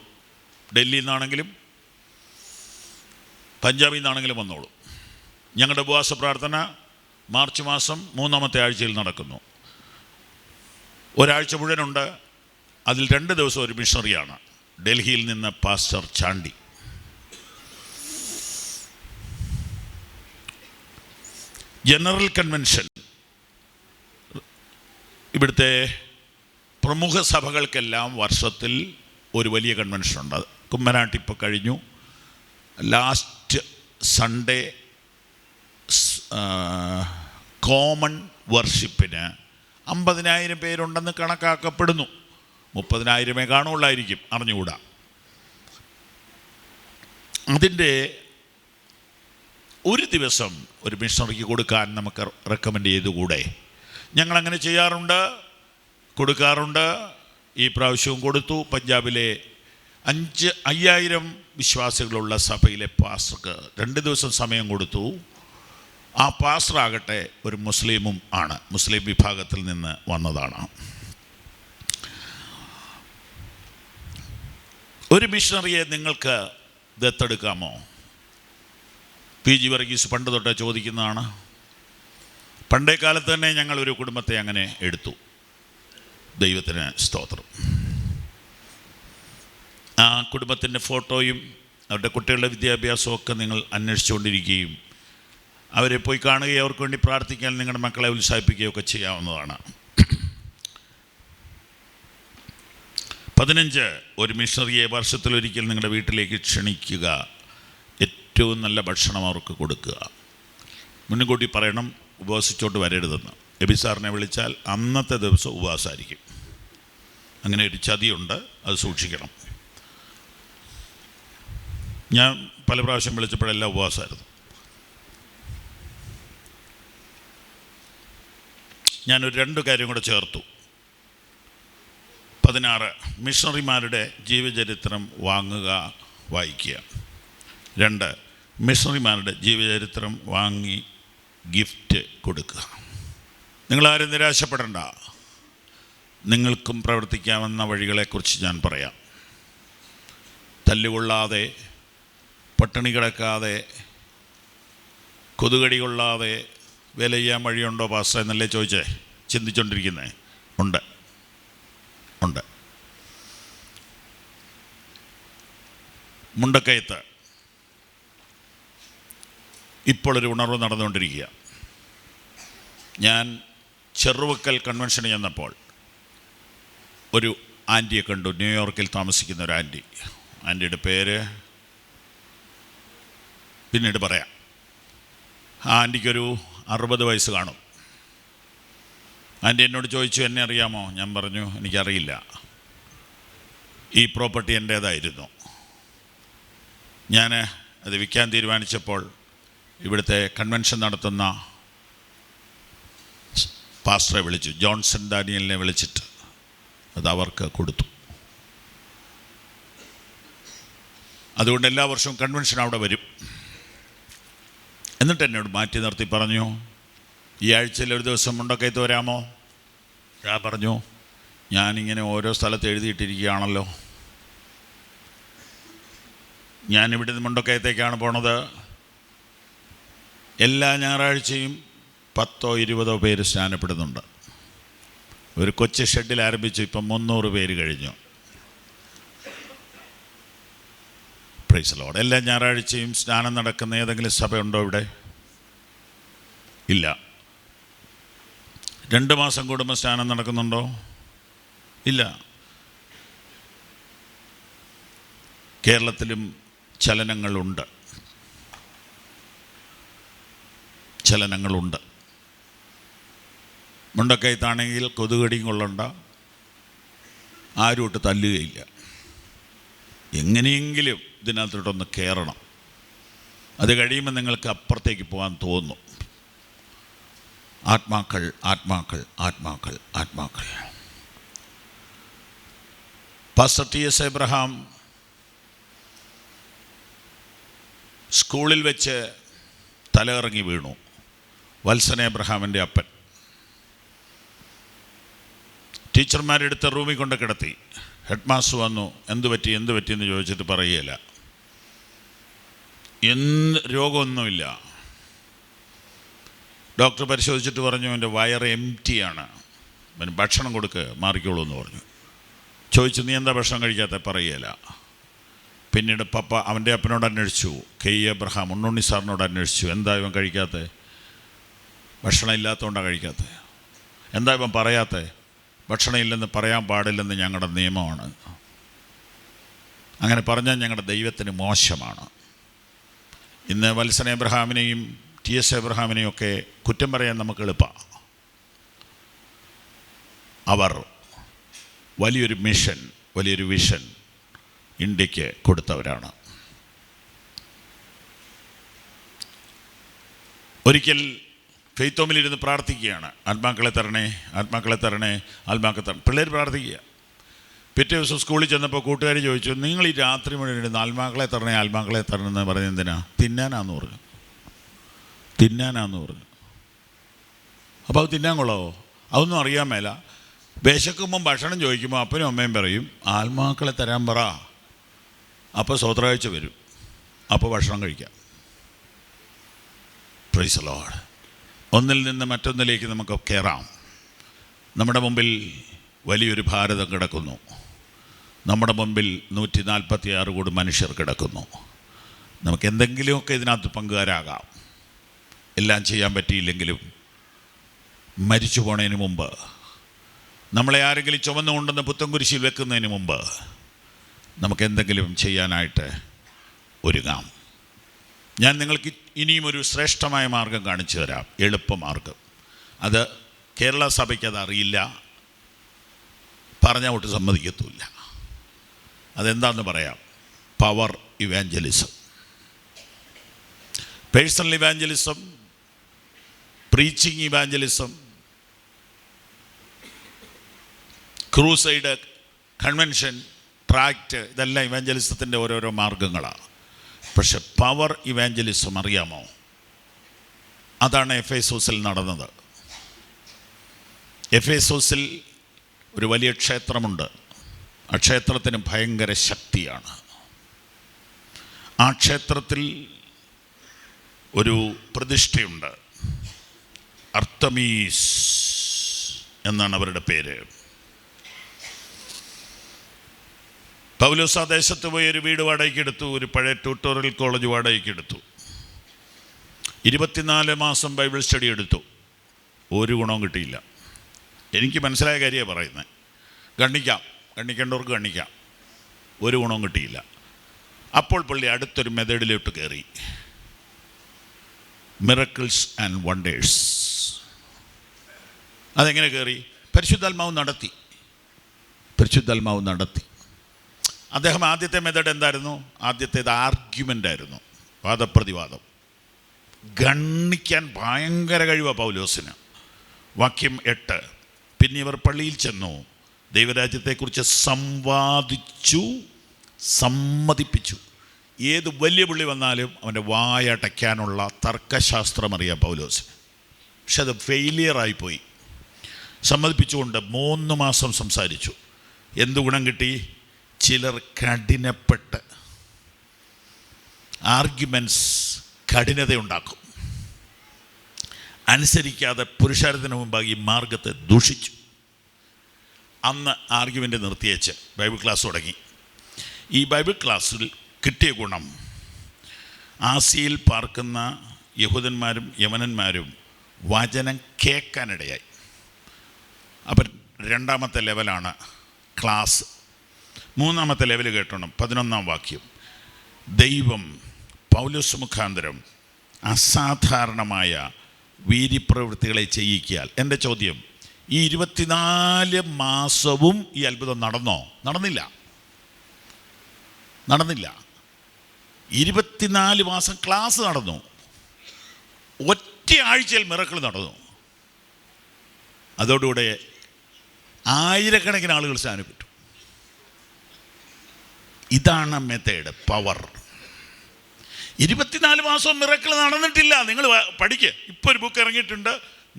ഡൽഹിയിൽ നിന്നാണെങ്കിലും പഞ്ചാബിൽ നിന്നാണെങ്കിലും വന്നോളൂ. ഞങ്ങളുടെ ഉപവാസ പ്രാർത്ഥന മാർച്ച് മാസം 3-ാമത്തെ ആഴ്ചയിൽ നടക്കുന്നു. ഒരാഴ്ച മുഴുവനുണ്ട്. അതിൽ 2 ദിവസം ഒരു മിഷണറിയാണ്. ഡൽഹിയിൽ നിന്ന് പാസ്റ്റർ ചാണ്ടി. ജനറൽ കൺവെൻഷൻ ഇവിടുത്തെ പ്രമുഖ സഭകൾക്കെല്ലാം വർഷത്തിൽ ഒരു വലിയ കൺവെൻഷനുണ്ട്. കുമ്മനാട്ടി ഇപ്പോൾ കഴിഞ്ഞു. ലാസ്റ്റ് സൺഡേ കോമൺ വർഷിപ്പിന് 50,000 പേരുണ്ടെന്ന് കണക്കാക്കപ്പെടുന്നു. 30,000 കാണുള്ളായിരിക്കും, അറിഞ്ഞുകൂടാ. അതിൻ്റെ ഒരു ദിവസം ഒരു മിഷണറിക്ക് കൊടുക്കാൻ നമുക്ക് റെക്കമെൻഡ് ചെയ്തുകൂടെ? ഞങ്ങളങ്ങനെ ചെയ്യാറുണ്ട്, കൊടുക്കാറുണ്ട്. ഈ പ്രാവശ്യവും കൊടുത്തു. പഞ്ചാബിലെ 5,000 വിശ്വാസികളുള്ള സഭയിലെ പാസ്റ്റർക്ക് 2 ദിവസം സമയം കൊടുത്തു. ആ പാസ്റ്ററാകട്ടെ ഒരു മുസ്ലിമും ആണ്, മുസ്ലിം വിഭാഗത്തിൽ നിന്ന് വന്നതാണ്. ഒരു മിഷണറിയെ നിങ്ങൾക്ക് ദത്തെടുക്കാമോ? PG വർഗീസ് പണ്ട് തൊട്ടേ ചോദിക്കുന്നതാണ്. പണ്ടേ കാലത്ത് തന്നെ ഞങ്ങളൊരു കുടുംബത്തെ അങ്ങനെ എടുത്തു. ദൈവത്തിന് സ്തോത്രം. ആ കുടുംബത്തിൻ്റെ ഫോട്ടോയും അവരുടെ കുട്ടികളുടെ വിദ്യാഭ്യാസവും ഒക്കെ നിങ്ങൾ അന്വേഷിച്ചുകൊണ്ടിരിക്കുകയും അവരെ പോയി കാണുകയും അവർക്ക് വേണ്ടി പ്രാർത്ഥിക്കാൻ നിങ്ങളുടെ മക്കളെ ഉത്സാഹിപ്പിക്കുകയൊക്കെ ചെയ്യാവുന്നതാണ്. 15 ഒരു മിഷണറിയെ വർഷത്തിലൊരിക്കൽ നിങ്ങളുടെ വീട്ടിലേക്ക് ക്ഷണിക്കുക. ഏറ്റവും നല്ല ഭക്ഷണം അവർക്ക് കൊടുക്കുക. മുൻകൂട്ടി പറയണം, ഉപവസിച്ചോട്ട് വരരുതെന്ന്. എബിസാറിനെ വിളിച്ചാൽ അന്നത്തെ ദിവസം ഉപവാസമായിരിക്കും. അങ്ങനെ ഒരു ചതിയുണ്ട്, അത് സൂക്ഷിക്കണം. ഞാൻ പല പ്രാവശ്യം വിളിച്ചപ്പോഴെല്ലാം ഉപവാസമായിരുന്നു. ഞാനൊരു 2 കാര്യം കൂടെ ചേർത്തു. 16 മിഷണറിമാരുടെ ജീവചരിത്രം വാങ്ങുക, വായിക്കുക. 2 മിഷണറിമാരുടെ ജീവചരിത്രം വാങ്ങി ഗിഫ്റ്റ് കൊടുക്കുക. നിങ്ങളാരും നിരാശപ്പെടേണ്ട. നിങ്ങൾക്കും പ്രവർത്തിക്കാവുന്ന വഴികളെക്കുറിച്ച് ഞാൻ പറയാം. തല്ലുകൊള്ളാതെ, പട്ടിണി കിടക്കാതെ, കൊതുകടി കൊള്ളാതെ വേല ചെയ്യാൻ വഴിയുണ്ടോ പാസ്റ്റർ എന്നല്ലേ ചോദിച്ചേ, ചിന്തിച്ചുകൊണ്ടിരിക്കുന്നേ? ഉണ്ട്. മുണ്ടക്കയത്ത് ഇപ്പോഴൊരു ഉണർവ് നടന്നുകൊണ്ടിരിക്കുക. ഞാൻ ചെറുവക്കൽ കൺവെൻഷന് ചെന്നപ്പോൾ ഒരു ആൻറ്റിയെ കണ്ടു. ന്യൂയോർക്കിൽ താമസിക്കുന്ന ഒരു ആൻറ്റി. ആൻറ്റിയുടെ പേര് പിന്നീട് പറയാം. ആ ആൻറ്റിക്കൊരു 60 വയസ്സ് കാണും. ആൻറ്റി എന്നോട് ചോദിച്ചു, എന്നെ അറിയാമോ? ഞാൻ പറഞ്ഞു, എനിക്കറിയില്ല. ഈ പ്രോപ്പർട്ടി എൻ്റേതായിരുന്നു. ഞാൻ അത് വിൽക്കാൻ തീരുമാനിച്ചപ്പോൾ ഇവിടുത്തെ കൺവെൻഷൻ നടത്തുന്ന പാസ്റ്ററെ വിളിച്ചു, ജോൺസൺ ഡാനിയലിനെ വിളിച്ചിട്ട് അത് അവർക്ക് കൊടുത്തു. അതുകൊണ്ട് എല്ലാ വർഷവും കൺവെൻഷൻ അവിടെ വരും. എന്നിട്ട് എന്നോട് മാറ്റി നിർത്തി പറഞ്ഞു, ഈ ആഴ്ചയിൽ ഒരു ദിവസം മുണ്ടക്കയത്ത് വരാമോ? ഞാൻ പറഞ്ഞു, ഞാനിങ്ങനെ ഓരോ സ്ഥലത്ത് എഴുതിയിട്ടിരിക്കുകയാണല്ലോ. ഞാനിവിടെ നിന്ന് മുണ്ടക്കയത്തേക്കാണ് പോണത്. എല്ലാ ഞായറാഴ്ചയും 10-20 പേര് സ്നാനപ്പെടുന്നുണ്ട്. ഒരു കൊച്ചു ഷെഡിൽ ആരംഭിച്ചു, ഇപ്പം 300 പേര് കഴിഞ്ഞു. Praise Lord. എല്ലാ ഞായറാഴ്ചയും സ്നാനം നടക്കുന്ന ഏതെങ്കിലും സഭയുണ്ടോ ഇവിടെ? ഇല്ല. 2 മാസം കൂടുമ്പോൾ സ്നാനം നടക്കുന്നുണ്ടോ? ഇല്ല. കേരളത്തിലും ചലനങ്ങളുണ്ട്. മുണ്ടക്കയത്താണെങ്കിൽ കൊതുകടിയും കൊള്ളണ്ട, ആരും ഇട്ട് തല്ലുകയില്ല. എങ്ങനെയെങ്കിലും ഇതിനകത്തോട്ടൊന്ന് കയറണം. അത് കഴിയുമ്പോൾ നിങ്ങൾക്ക് അപ്പുറത്തേക്ക് പോകാൻ തോന്നും. ആത്മാക്കൾ. Pastor T.S. എബ്രഹാം സ്കൂളിൽ വെച്ച് തലയിറങ്ങി വീണു. വത്സൻ എബ്രഹാമിൻ്റെ അപ്പൻ. ടീച്ചർമാരെടുത്ത റൂമിൽ കൊണ്ട് കിടത്തി. ഹെഡ് മാസ്റ്റർ വന്നു, എന്ത് പറ്റി എന്ന് ചോദിച്ചിട്ട് പറയുകയില്ല. രോഗമൊന്നുമില്ല. ഡോക്ടർ പരിശോധിച്ചിട്ട് പറഞ്ഞു, എൻ്റെ വയറ് എംറ്റിയാണ്, പിന്നെ ഭക്ഷണം കൊടുക്ക്, മാറിക്കോളൂ എന്ന് പറഞ്ഞു. ചോദിച്ചു, നീ എന്താ ഭക്ഷണം കഴിക്കാത്ത? പറയുകയില്ല. പിന്നീട് പപ്പ അവൻ്റെ അപ്പനോട് അന്വേഷിച്ചു, K. എബ്രഹാം ഉണ്ണുണ്ണി സാറിനോട് അന്വേഷിച്ചു, എന്താ ഇവൻ കഴിക്കാത്ത? ഭക്ഷണം ഇല്ലാത്തതുകൊണ്ടാണ് കഴിക്കാത്ത. എന്താ ഇവൻ പറയാത്ത? ഭക്ഷണം ഇല്ലെന്ന് പറയാൻ പാടില്ലെന്ന് ഞങ്ങളുടെ നിയമമാണ്. അങ്ങനെ പറഞ്ഞാൽ ഞങ്ങളുടെ ദൈവത്തിന് മോശമാണ്. ഇന്ന് വത്സൻ എബ്രഹാമിനെയും T.S. എബ്രഹാമിനെയും ഒക്കെ കുറ്റം പറയാൻ നമുക്ക് എളുപ്പമാണ്. അവർ വലിയൊരു മിഷൻ, വലിയൊരു വിഷൻ ഇന്ത്യക്ക് കൊടുത്തവരാണ്. ഒരിക്കൽ ഫെയ്ത്ത് ഹോമിലിരുന്ന് പ്രാർത്ഥിക്കുകയാണ്, ആത്മാക്കളെ തരണേ, ആത്മാക്കളെ തരണേ, ആത്മാക്കളെ തരണം. പിള്ളേർ പ്രാർത്ഥിക്കുക. പിറ്റേ ദിവസം സ്കൂളിൽ ചെന്നപ്പോൾ കൂട്ടുകാർ ചോദിച്ചു, നിങ്ങൾ ഈ രാത്രി മുഴുവൻ ഇരുന്ന് ആത്മാക്കളെ തരണേ, ആത്മാക്കളെ തരണം എന്ന് പറഞ്ഞ് എന്തിനാ? തിന്നാനാന്ന് പറഞ്ഞു. അപ്പോൾ അത് തിന്നാൻ കൊള്ളാവോ? അതൊന്നും അറിയാൻ മേല. വിശക്കുമ്പം ഭക്ഷണം ചോദിക്കുമ്പോൾ അപ്പനും അമ്മയും പറയും, ആത്മാക്കളെ തരാൻ പറ. അപ്പോൾ സ്വത്രാഴ്ച വരും, അപ്പോൾ ഭക്ഷണം കഴിക്കാം. Praise the Lord. ഒന്നിൽ നിന്ന് മറ്റൊന്നിലേക്ക് നമുക്ക് കയറാം. നമ്മുടെ മുമ്പിൽ വലിയൊരു ഭാരതം കിടക്കുന്നു. നമ്മുടെ മുമ്പിൽ 146 കോടി മനുഷ്യർ കിടക്കുന്നു. നമുക്ക് എന്തെങ്കിലുമൊക്കെ ഇതിനകത്ത് പങ്കുകാരാകാം. എല്ലാം ചെയ്യാൻ പറ്റിയില്ലെങ്കിലും മരിച്ചു പോണതിന് മുമ്പ്, നമ്മളെ ആരെങ്കിലും ചുമന്നുകൊണ്ടെന്ന് പുത്തൻകുരിശിൽ വെക്കുന്നതിന് മുമ്പ് നമുക്ക് എന്തെങ്കിലും ചെയ്യാനായിട്ട് ഒരുങ്ങാം. ഞാൻ നിങ്ങൾക്ക് ഇനിയും ഒരു ശ്രേഷ്ഠമായ മാർഗം കാണിച്ചു തരാം, എളുപ്പമാർഗം. അത് കേരള സഭയ്ക്ക് അത് അറിയില്ല, പറഞ്ഞാൽ ഒട്ട് സമ്മതിക്കത്തുമില്ല. അതെന്താണെന്ന് പറയാം. Power evangelism, personal evangelism, preaching evangelism, crusade, convention, tract, ഇതെല്ലാം ഇവാഞ്ചലിസത്തിൻ്റെ ഓരോരോ മാർഗങ്ങളാണ്. പക്ഷെ പവർ ഇവാഞ്ചലിസം അറിയാമോ? അതാണ് എഫേസോസിൽ നടന്നത്. എഫേസോസിൽ ഒരു വലിയ ക്ഷേത്രമുണ്ട്. ആ ക്ഷേത്രത്തിന് ഭയങ്കര ശക്തിയാണ്. ആ ക്ഷേത്രത്തിൽ ഒരു പ്രതിഷ്ഠയുണ്ട്. അർത്തമീസ് എന്നാണ് അവരുടെ പേര്. പൗലോസ് ആ ദേശത്ത് പോയി ഒരു വീട് വാടകയ്ക്ക് എടുത്തു, ഒരു പഴയ ട്യൂട്ടോറിയൽ കോളേജ് വാടകയ്ക്ക് എടുത്തു. 24 മാസം ബൈബിൾ സ്റ്റഡി എടുത്തു. ഒരു ഗുണവും കിട്ടിയില്ല. എനിക്ക് മനസ്സിലായ കാര്യമാണ് പറയുന്നത്. ഗണ്ണിക്കേണ്ടവർക്ക് ഗണ്ണിക്കാം. ഒരു ഗുണവും കിട്ടിയില്ല. അപ്പോൾ പള്ളി അടുത്തൊരു മെത്തേഡിലോട്ട് കയറി, മിറക്കിൾസ് ആൻഡ് വണ്ടേഴ്സ്. അതെങ്ങനെ കയറി? പരിശുദ്ധാത്മാവ് നടത്തി. അദ്ദേഹം ആദ്യത്തെ മെത്തേഡ് എന്തായിരുന്നു? ആദ്യത്തേത് ആർഗ്യുമെൻ്റ് ആയിരുന്നു, വാദപ്രതിവാദം. ഗണ്ണിക്കാൻ ഭയങ്കര കഴിവാണ് പൗലോസിന്. വാക്യം 8, പിന്നെ ഇവർ പള്ളിയിൽ ചെന്നു, ദൈവരാജ്യത്തെക്കുറിച്ച് സമ്മതിപ്പിച്ചു. ഏത് വലിയ പുള്ളി വന്നാലും അവൻ്റെ വായടയ്ക്കാനുള്ള തർക്കശാസ്ത്രം അറിയാം പൗലോസിന്. പക്ഷെ അത് ഫെയിലിയറായിപ്പോയി. സമ്മതിപ്പിച്ചുകൊണ്ട് 3 മാസം സംസാരിച്ചു. എന്ത് ഗുണം കിട്ടി? ചിലർ കഠിനപ്പെട്ട്, ആർഗ്യുമെൻറ്റ്സ് കഠിനതയുണ്ടാക്കും. അനുസരിക്കാതെ പുരുഷാരത്തിന് മുമ്പാകെ ഈ മാർഗത്തെ ദൂഷിച്ചു. അന്ന് ആർഗ്യുമെൻ്റ് നിർത്തിയേച്ച് ബൈബിൾ ക്ലാസ് തുടങ്ങി. ഈ ബൈബിൾ ക്ലാസ്സിൽ കിട്ടിയ ഗുണം, ആസിയയിൽ പാർക്കുന്ന യഹൂദന്മാരും യമനന്മാരും വചനം കേൾക്കാനിടയായി. അപ്പം 2ാമത്തെ ലെവലാണ് ക്ലാസ്. 3ാമത്തെ ലെവൽ കേട്ടോണം. 11ാം വാക്യം, ദൈവം പൗലോസ് മുഖാന്തരം അസാധാരണമായ വീര്യപ്രവൃത്തികളെ ചെയ്യിക്കാൽ. എൻ്റെ ചോദ്യം, ഈ 24 മാസവും ഈ അത്ഭുതം നടന്നോ? നടന്നില്ല. 24 മാസം ക്ലാസ് നടന്നു. ഒറ്റ ആഴ്ചയിൽ മിറക്കിൾ നടന്നു. അതോടുകൂടെ ആയിരക്കണക്കിന് ആളുകൾ സ്നാനപ്പെട്ടു. ഇതാണ് മെത്തേഡ്, പവർ. 24 മാസവും മിറക്കിൾ നടന്നിട്ടില്ല. നിങ്ങൾ പഠിക്കുക. ഇപ്പോൾ ഒരു ബുക്ക് ഇറങ്ങിയിട്ടുണ്ട്,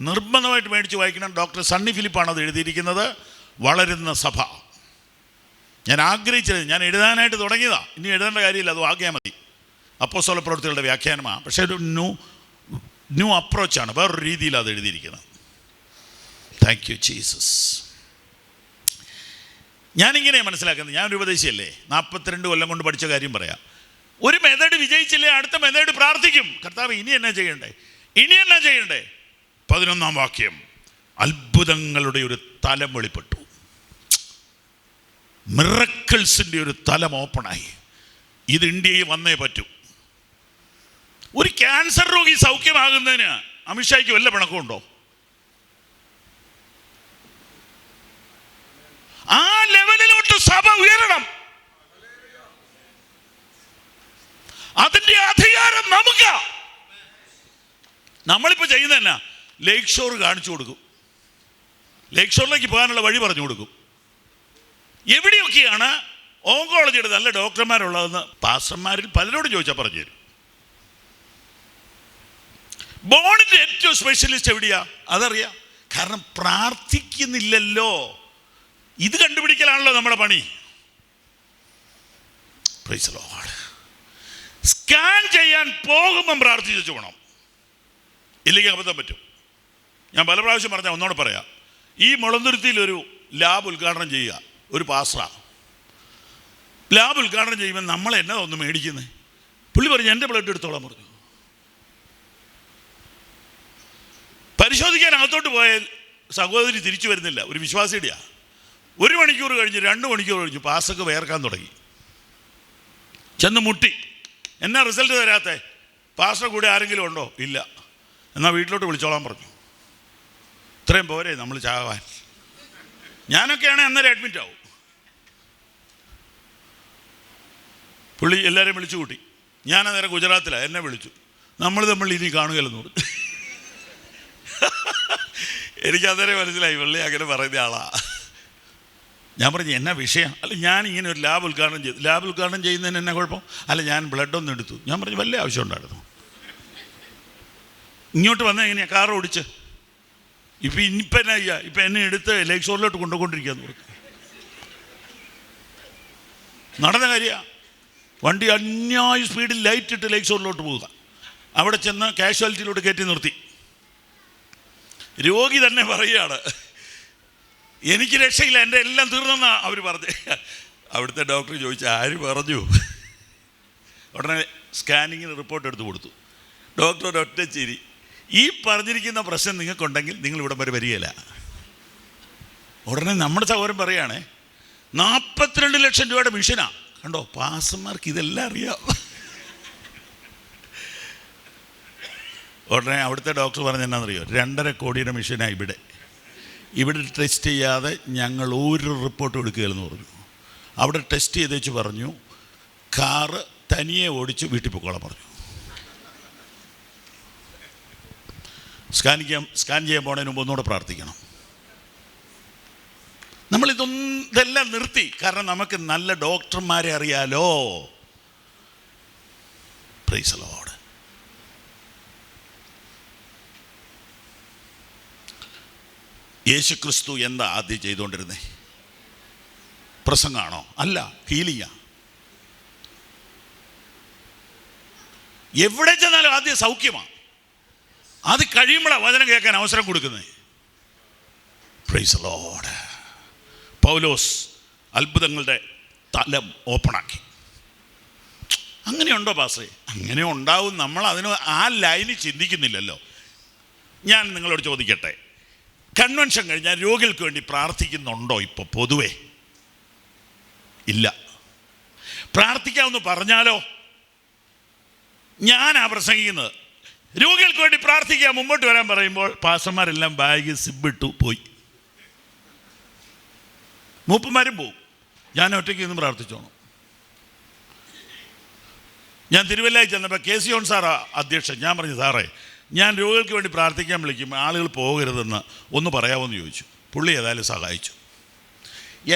നിർബന്ധമായിട്ട് മേടിച്ച് വായിക്കണം. ഡോക്ടർ സണ്ണി ഫിലിപ്പാണ് അത് എഴുതിയിരിക്കുന്നത്, വളരുന്ന സഭ. ഞാൻ ആഗ്രഹിച്ചത്, ഞാൻ എഴുതാനായിട്ട് തുടങ്ങിയതാണ്. ഇനി എഴുതേണ്ട കാര്യമില്ല, അത് വാങ്ങിയാൽ മതി. അപ്പോസ്തല പ്രവൃത്തികളുടെ വ്യാഖ്യാനമാണ്. പക്ഷേ ഒരു ന്യൂ അപ്രോച്ചാണ്, വേറൊരു രീതിയിൽ അത് എഴുതിയിരിക്കുന്നത്. Thank you Jesus. ഞാനിങ്ങനെയാണ് മനസ്സിലാക്കുന്നത്. ഞാനൊരു ഉപദേശിയല്ലേ, 42 കൊല്ലം കൊണ്ട് പഠിച്ച കാര്യം പറയാം. ഒരു മെത്തേഡ് വിജയിച്ചില്ലേ അടുത്ത മെത്തേഡ് പ്രാർത്ഥിക്കും. കർത്താവ് ഇനി എന്നാ ചെയ്യണ്ടേ, ഇനി എന്നാ ചെയ്യണ്ടേ? 11-ാം വാക്യം, അത്ഭുതങ്ങളുടെ ഒരു തലം വെളിപ്പെട്ടു. മിറക്കിൾസിൻ്റെ ഒരു തലം ഓപ്പണായി. ഇത് ഇന്ത്യയിൽ വന്നേ പറ്റൂ. ഒരു ക്യാൻസർ രോഗി സൗഖ്യമാകുന്നതിന് അമിത്ഷായ്ക്ക് വല്ല പിണക്കമുണ്ടോ? ആ ലെവലിലോട്ട് സഭ ഉയരണം. അതിൻ്റെ അധികാരം നമുക്ക്. നമ്മളിപ്പോൾ ചെയ്യുന്നത് എന്നാ, ലേക്ക് ഷോർ കാണിച്ചു കൊടുക്കും, ലേക്ക് ഷോറിലേക്ക് പോകാനുള്ള വഴി പറഞ്ഞു കൊടുക്കും. എവിടെയൊക്കെയാണ് ഓങ്കോളജിയുടെ നല്ല ഡോക്ടർമാരുള്ളതെന്ന് പാസ്റ്റർമാരിൽ പലരോടും ചോദിച്ചാൽ പറഞ്ഞു തരും. ബോണിൻ്റെ ഏറ്റവും സ്പെഷ്യലിസ്റ്റ് എവിടെയാ അതറിയാം. കാരണം പ്രാർത്ഥിക്കുന്നില്ലല്ലോ. ഇത് കണ്ടുപിടിക്കലാണല്ലോ നമ്മുടെ പണി. Praise the Lord. സ്കാൻ ചെയ്യാൻ പോകുമ്പം പ്രാർത്ഥിച്ചു പോകണം, ഇല്ലെങ്കിൽ അബദ്ധം പറ്റും. ഞാൻ പല പ്രാവശ്യം പറഞ്ഞാൽ ഒന്നോടെ പറയാം. ഈ മുളന്തുരുത്തിയിലൊരു ലാബ് ഉദ്ഘാടനം ചെയ്യുക, ഒരു പാസ്റ്ററാ. ലാബ് ഉദ്ഘാടനം ചെയ്യുമ്പോൾ നമ്മൾ എന്നാ ഒന്ന് മേടിക്കുന്നത്? പുള്ളി പറഞ്ഞു എൻ്റെ ബ്ലഡ് എടുത്തോളാൻ പറഞ്ഞു. പരിശോധിക്കാൻ അകത്തോട്ട് പോയാൽ സഹോദരി തിരിച്ചു വരുന്നില്ല, ഒരു വിശ്വാസിയുടെയാ. 1 മണിക്കൂർ കഴിഞ്ഞ് 2 മണിക്കൂർ കഴിഞ്ഞു പാസ്റ്റർക്ക് വേർക്കാൻ തുടങ്ങി. ചെന്ന് മുട്ടി, എന്നാ റിസൾട്ട് തരാത്തെ? പാസ്റ്റർ കൂടെ ആരെങ്കിലും ഉണ്ടോ? ഇല്ല. എന്നാൽ വീട്ടിലോട്ട് വിളിച്ചോളാൻ പറഞ്ഞു. ഇത്രയും പോരെ നമ്മൾ ചാവാൻ? ഞാനൊക്കെയാണ് അന്നേരം അഡ്മിറ്റ് ആവും. പുള്ളി എല്ലാവരെയും വിളിച്ചു കൂട്ടി. ഞാൻ അന്നേരം ഗുജറാത്തിലാണ്, എന്നെ വിളിച്ചു. നമ്മൾ തമ്മിൽ ഇനി കാണുകയല്ലെന്ന് പറഞ്ഞു. എനിക്ക് അന്നേരം മനസ്സിലായി പുള്ളി അങ്ങനെ പറയുന്ന ആളാ. ഞാൻ പറഞ്ഞു എന്നാ വിഷയം? അല്ല ഞാൻ ഇങ്ങനെ ഒരു ലാബ് ഉദ്ഘാടനം ചെയ്തു. ലാബ് ഉദ്ഘാടനം ചെയ്യുന്നതിന് എന്നാ കുഴപ്പം? അല്ല ഞാൻ ബ്ലഡൊന്നും എടുത്തു. ഞാൻ പറഞ്ഞു വല്ല ആവശ്യം ഉണ്ടായിരുന്നു? ഇങ്ങോട്ട് വന്നാൽ എങ്ങനെയാണ് കാർ ഓടിച്ച്? ഇപ്പം എന്നാ ചെയ്യുക? ഇപ്പം എന്നെ എടുത്ത് ലേക്ക് ഷോറിലോട്ട് കൊണ്ടുപോയിക്കൊണ്ടിരിക്കുകയെന്ന് പറഞ്ഞു. നടന്ന കാര്യമാണ്. വണ്ടി അന്യായ സ്പീഡിൽ ലൈറ്റ് ഇട്ട് ലേക്ക് ഷോറിലോട്ട് പോവുക. അവിടെ ചെന്ന് കാഷ്വാലിറ്റിയിലോട്ട് കയറ്റി നിർത്തി. രോഗി തന്നെ പറയുകയാണ് എനിക്ക് രക്ഷയില്ല, എൻ്റെ എല്ലാം തീർന്നെന്നാണ് അവർ പറഞ്ഞത്. അവിടുത്തെ ഡോക്ടർ ചോദിച്ചു ആര് പറഞ്ഞു? ഉടനെ സ്കാനിങ്ങിന് റിപ്പോർട്ട് എടുത്ത് കൊടുത്തു. ഡോക്ടർ ഒറ്റ ചിരി, ഈ പറഞ്ഞിരിക്കുന്ന പ്രശ്നം നിങ്ങൾക്കുണ്ടെങ്കിൽ നിങ്ങൾ ഇവിടം വരെ വരികയില്ല. ഉടനെ നമ്മുടെ സഹോദരൻ പറയുകയാണേ 42 ലക്ഷം രൂപയുടെ മിഷനാ. കണ്ടോ, പാസ്റ്റർമാർക്ക് ഇതെല്ലാം അറിയാം. ഉടനെ അവിടുത്തെ ഡോക്ടർ പറഞ്ഞ എന്നാണെന്നറിയോ? 2.5 കോടിയുടെ മിഷനാണ് ഇവിടെ ടെസ്റ്റ് ചെയ്യാതെ ഞങ്ങൾ ഒരു റിപ്പോർട്ടും എടുക്കുകയെന്ന് പറഞ്ഞു. അവിടെ ടെസ്റ്റ് ചെയ്ത് വെച്ച് പറഞ്ഞു കാറ് തനിയെ ഓടിച്ച് വീട്ടിൽ പോയിക്കോളാൻ പറഞ്ഞു. സ്കാൻ ചെയ്യാൻ പോണതിന് മുമ്പ് ഒന്നുകൂടെ പ്രാർത്ഥിക്കണം. ഇതെല്ലാം നിർത്തി. കാരണം നമുക്ക് നല്ല ഡോക്ടർമാരെ അറിയാലോ. Praise the Lord. യേശുക്രിസ്തു എന്താ ആദ്യം ചെയ്തുകൊണ്ടിരുന്നേ? പ്രസംഗമാണോ? അല്ല, ഹീലിംഗാ. എവിടെ ചെന്നാലും ആദ്യം സൗഖ്യമാണ്. അത് കഴിയുമ്പോഴാണ് വചനം കേൾക്കാൻ അവസരം കൊടുക്കുന്നത്. Praise the Lord. പൗലോസ് അത്ഭുതങ്ങളുടെ തലം ഓപ്പണാക്കി. അങ്ങനെയുണ്ടോ പാസ്റ്ററേ? അങ്ങനെ ഉണ്ടാവും. നമ്മൾ അതിന് ആ ലൈനിൽ ചിന്തിക്കുന്നില്ലല്ലോ. ഞാൻ നിങ്ങളോട് ചോദിക്കട്ടെ, കൺവെൻഷൻ കഴിഞ്ഞാൽ രോഗികൾക്ക് വേണ്ടി പ്രാർത്ഥിക്കുന്നുണ്ടോ? ഇപ്പോൾ പൊതുവേ ഇല്ല. പ്രാർത്ഥിക്കാമെന്ന് പറഞ്ഞാലോ? ഞാനാ പ്രസംഗിക്കുന്നത്. രോഗികൾക്ക് വേണ്ടി പ്രാർത്ഥിക്കാൻ മുമ്പോട്ട് വരാൻ പറയുമ്പോൾ പാസ്റ്റർമാരെല്ലാം ബാഗ് സിബിട്ടു പോയി. മൂപ്പന്മാരും പോവും. ഞാൻ ഒറ്റയ്ക്ക് ഇന്നും പ്രാർത്ഥിച്ചോണം. ഞാൻ തിരുവല്ലയിൽ ചെന്നപ്പോൾ കെ സി ഓൺ സാറാ അധ്യക്ഷൻ. ഞാൻ പറഞ്ഞു സാറേ, ഞാൻ രോഗികൾക്ക് വേണ്ടി പ്രാർത്ഥിക്കാൻ വിളിക്കും, ആളുകൾ പോകരുതെന്ന് ഒന്ന് പറയാമോയെന്ന് ചോദിച്ചു. പുള്ളി ഏതായാലും സഹായിച്ചു.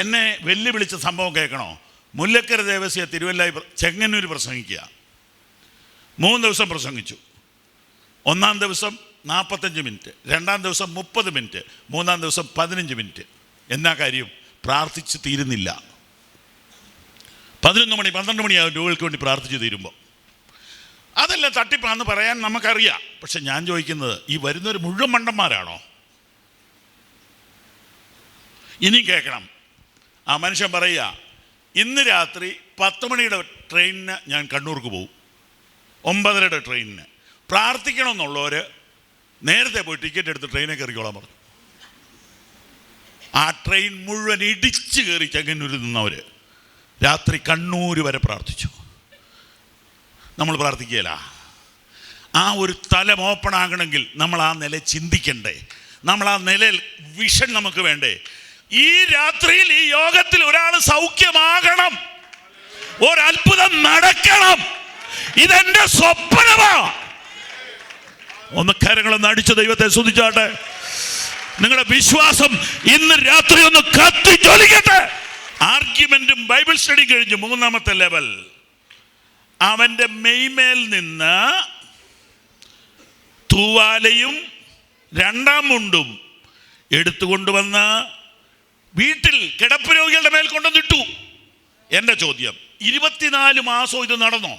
എന്നെ വെല്ലുവിളിച്ച സംഭവം കേൾക്കണോ? മുല്ലക്കര ദേവസ്യ തിരുവല്ലായി ചെങ്ങന്നൂർ പ്രസംഗിക്കുക. 3 ദിവസം പ്രസംഗിച്ചു. 1-ാം ദിവസം 45 മിനിറ്റ്, 2-ാം ദിവസം 30 മിനിറ്റ്, 3-ാം ദിവസം 15 മിനിറ്റ്. എന്നാ കാര്യം? പ്രാർത്ഥിച്ച് തീരുന്നില്ല. 11 മണി 12 മണിയാകും രോഗികൾക്ക് വേണ്ടി പ്രാർത്ഥിച്ച് തീരുമ്പോൾ. അതെല്ലാം തട്ടിപ്പാന്ന് പറയാൻ നമുക്കറിയാം. പക്ഷെ ഞാൻ ചോദിക്കുന്നത്, ഈ വരുന്നവർ മുഴുവൻ മണ്ടന്മാരാണോ? ഇനിയും കേൾക്കണം. ആ മനുഷ്യൻ പറയുക, ഇന്ന് രാത്രി 10 മണിയുടെ ട്രെയിനിന് ഞാൻ കണ്ണൂർക്ക് പോകും, 9:30 ട്രെയിനിന്. പ്രാർത്ഥിക്കണമെന്നുള്ളവർ നേരത്തെ പോയി ടിക്കറ്റ് എടുത്ത് ട്രെയിനെ കയറിക്കോളാൻ പറഞ്ഞു. ആ ട്രെയിൻ മുഴുവൻ ഇടിച്ചു കയറി ചെങ്ങന്നൂരിൽ നിന്നവർ രാത്രി കണ്ണൂർ വരെ പ്രാർത്ഥിച്ചു. നമ്മൾ പ്രാർത്ഥിക്കുകയില്ല. ആ ഒരു തലം ഓപ്പൺ ആകണമെങ്കിൽ നമ്മൾ ആ നില ചിന്തിക്കണ്ടേ? നമ്മൾ ആ നിലയിൽ വിഷൻ നമുക്ക് വേണ്ടേ? ഈ രാത്രിയിൽ ഈ യോഗത്തിൽ ഒരാൾ സൗഖ്യമാകണം, ഒരത്ഭുതം നടക്കണം. ഇതെന്റെ സ്വപ്നമാ. ഒന്ന് കരങ്ങളൊന്ന് അടിച്ച് ദൈവത്തെ സ്തുതിച്ചാട്ടെ. നിങ്ങളുടെ വിശ്വാസം ഇന്ന് രാത്രി ഒന്ന് കത്തിച്ചൊലിക്കട്ടെ. ആർഗ്യുമെന്റും ബൈബിൾ സ്റ്റഡി കഴിഞ്ഞ് 3-ാമത്തെ ലെവൽ, അവൻ്റെ മെയ്മേൽ നിന്ന് തൂവാലയും 2-ാം മുണ്ടും എടുത്തുകൊണ്ടുവന്ന് വീട്ടിൽ കിടപ്പ് രോഗികളുടെ മേൽ കൊണ്ടുവന്നിട്ടു. എൻ്റെ ചോദ്യം, 24 മാസം ഇത് നടന്നോ?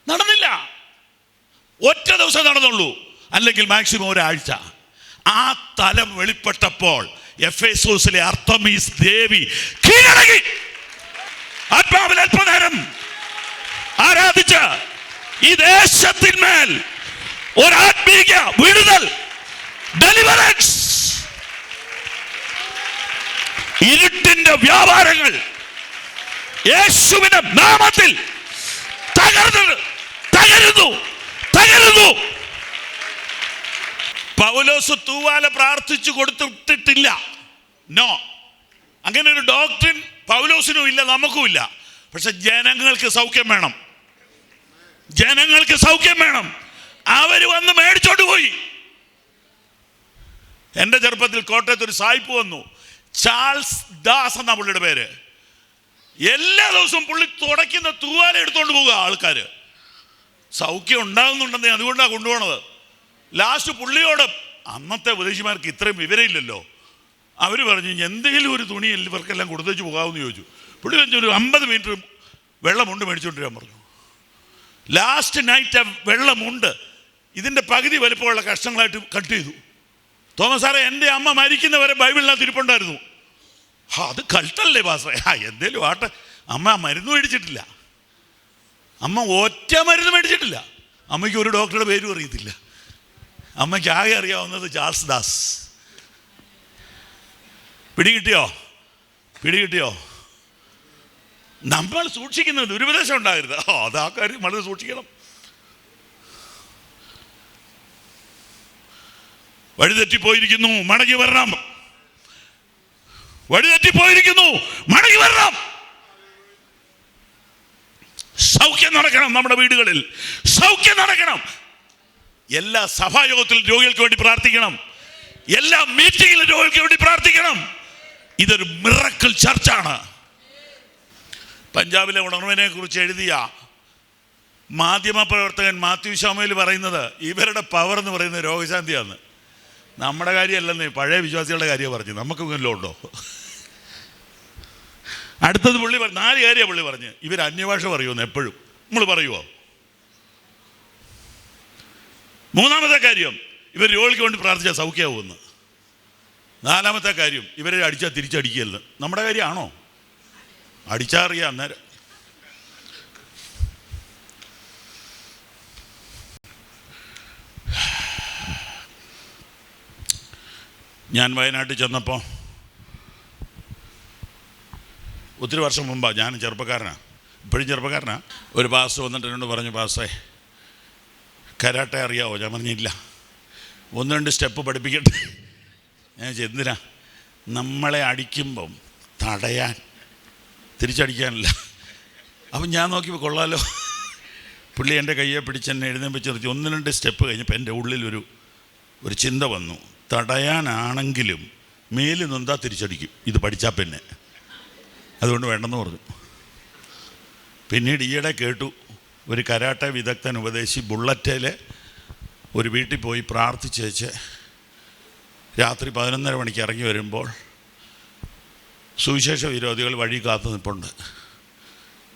നടന്നില്ല. ഒറ്റ ദിവസം നടന്നുള്ളൂ, അല്ലെങ്കിൽ മാക്സിമം ഒരാഴ്ച. ആ തലം വെളിപ്പെട്ടപ്പോൾ എഫേസോസിലെ അർത്തമീസ് ദേവി കീഴടങ്ങി. ആത്മാവിൽ അല്പനേരം ആരാധിച്ച ഈ ദേശത്തിന്മേൽ ഒരാത്മീക വിടുതൽ, ഡെലിവറൻസ്, ഇരുട്ടിന്റെ വ്യാപാരങ്ങൾ യേശുവിന്റെ നാമത്തിൽ തകരുന്നു. പൗലോസ് തൂവാല പ്രാർത്ഥിച്ചു കൊടുത്തിട്ടില്ല. നോ, അങ്ങനെ ഒരു ഡോക്ടറിൻ പൗലോസിനും ഇല്ല, നമുക്കും ഇല്ല. പക്ഷെ ജനങ്ങൾക്ക് സൗഖ്യം വേണം, ജനങ്ങൾക്ക് സൗഖ്യം വേണം. അവർ വന്ന് മേടിച്ചോണ്ട് പോയി. എൻ്റെ ചെറുപ്പത്തിൽ കോട്ടയത്ത് ഒരു സായിപ്പ് വന്നു, ചാൾസ് ദാസ് എന്നാ പുള്ളിയുടെ പേര്. എല്ലാ ദിവസവും പുള്ളി തുടയ്ക്കുന്ന തൂവാല എടുത്തോണ്ട് പോവുക ആൾക്കാർ. സൗഖ്യം ഉണ്ടാകുന്നുണ്ടെന്നേ, അതുകൊണ്ടാണ് കൊണ്ടുപോകണത്. ലാസ്റ്റ് പുള്ളിയോട്, അന്നത്തെ വിദേശിമാർക്ക് ഇത്രയും വിവരമില്ലല്ലോ, അവർ പറഞ്ഞു എന്തെങ്കിലും ഒരു തുണി ഇവർക്കെല്ലാം കൊടുത്തേച്ച് പോകാമെന്ന് ചോദിച്ചു. പുള്ളി പറഞ്ഞു ഒരു 50 മീറ്റർ വെള്ളമുണ്ട് മേടിച്ചുകൊണ്ടിരാൻ പറഞ്ഞു. ലാസ്റ്റ് നൈറ്റ് ആ വെള്ളമുണ്ട് ഇതിൻ്റെ പകുതി വലുപ്പമുള്ള കഷ്ണങ്ങളായിട്ട് കട്ട് ചെയ്തു. തോമസ് സാറേ, എൻ്റെ അമ്മ മരിക്കുന്നവരെ ബൈബിളിനകത്ത് ഇരിപ്പുണ്ടായിരുന്നു. അത് കൾട്ടല്ലേ പാസ്റ്ററേ? എന്തേലും ആട്ടെ. അമ്മ മരുന്ന് മേടിച്ചിട്ടില്ല, അമ്മ ഒറ്റ മരുന്ന് മേടിച്ചിട്ടില്ല. അമ്മയ്ക്ക് ഒരു ഡോക്ടറുടെ പേരും അറിയത്തില്ല. അമ്മയ്ക്ക് ആകെ അറിയാവുന്നത് ചാൾസ് ദാസ്. പിടികിട്ടിയോ? നമ്മൾ സൂക്ഷിക്കുന്നത് ദുരുപദേശം ഉണ്ടാകരുത്. അതാ കാര്യം, വളരെ സൂക്ഷിക്കണം. വഴിതെറ്റിപ്പോയിരിക്കുന്നു, മടങ്ങി വരണം. മടങ്ങി വരണം. സൗഖ്യം നടക്കണം. നമ്മുടെ വീടുകളിൽ സൗഖ്യം നടക്കണം. എല്ലാ സഭായോഗത്തിലും രോഗികൾക്ക് വേണ്ടി പ്രാർത്ഥിക്കണം. എല്ലാ മീറ്റിങ്ങിലും രോഗികൾക്ക് വേണ്ടി പ്രാർത്ഥിക്കണം. ഇതൊരു മിറക്കിൾ ചർച്ചാണ്. പഞ്ചാബിലെ ഉണർവിനെ കുറിച്ച് എഴുതിയ മാധ്യമപ്രവർത്തകൻ മാത്യു ശാമുവേൽ പറയുന്നത് ഇവരുടെ പവർ എന്ന് പറയുന്നത് രോഗശാന്തിയാണ്. നമ്മുടെ കാര്യമല്ലെന്നേ, പഴയ വിശ്വാസികളുടെ കാര്യമാണ് പറഞ്ഞു. നമുക്ക് വല്ലതും ഉണ്ടോ? അടുത്തത് പുള്ളി 4 കാര്യമാണ് പുള്ളി പറഞ്ഞ്. ഇവർ അന്യഭാഷ പറയുമെന്ന് എപ്പോഴും നമ്മൾ പറയുമോ? 3-ാമത്തെ കാര്യം, ഇവർ രോഗിക്ക് വേണ്ടി പ്രാർത്ഥിച്ചാൽ സൗഖ്യമാവുമെന്ന്. 4-ാമത്തെ കാര്യം, ഇവരെ അടിച്ചാൽ തിരിച്ചടിക്കുകയല്ലെന്ന്. നമ്മുടെ കാര്യമാണോ? അടിച്ചാൽ അറിയാം അന്നേരം. ഞാൻ വയനാട്ടിൽ ചെന്നപ്പോൾ ഒത്തിരി വർഷം മുമ്പാണ്, ഞാൻ ചെറുപ്പക്കാരനാണ്, ഇപ്പോഴും ചെറുപ്പക്കാരനാണ്. ഒരു പാസ്റ്റർ വന്നിട്ട് എന്നോട് പറഞ്ഞു, പാസ്റ്റേ കരാട്ടെ അറിയാവോ? ഞാൻ പറഞ്ഞില്ല. 1-2 സ്റ്റെപ്പ് പഠിപ്പിക്കട്ടെ. ഞാൻ എന്തിനാ? നമ്മളെ അടിക്കുമ്പം തടയാൻ, തിരിച്ചടിക്കാനില്ല. അപ്പം ഞാൻ നോക്കിയപ്പോൾ കൊള്ളാലോ. പുള്ളി എൻ്റെ കയ്യെ പിടിച്ചെന്നെ എഴുന്നേൽപ്പിച്ച് നിർത്തി. 1-2 സ്റ്റെപ്പ് കഴിഞ്ഞപ്പോൾ എൻ്റെ ഉള്ളിലൊരു ചിന്ത വന്നു, തടയാനാണെങ്കിലും മേലിൽ നൊന്താ തിരിച്ചടിക്കും ഇത് പഠിച്ചാൽ പിന്നെ, അതുകൊണ്ട് വേണ്ടെന്ന് പറഞ്ഞു. പിന്നീട് ഈയിടെ കേട്ടു, ഒരു കരാട്ടെ വിദഗ്ധൻ ഉപദേശി ബുള്ളറ്റിൽ ഒരു വീട്ടിൽ പോയി പ്രാർത്ഥിച്ചേച്ച് രാത്രി 11:30 മണിക്ക് ഇറങ്ങി വരുമ്പോൾ സുവിശേഷ വിരോധികൾ വഴി കാത്തു നിൽപ്പുണ്ട്.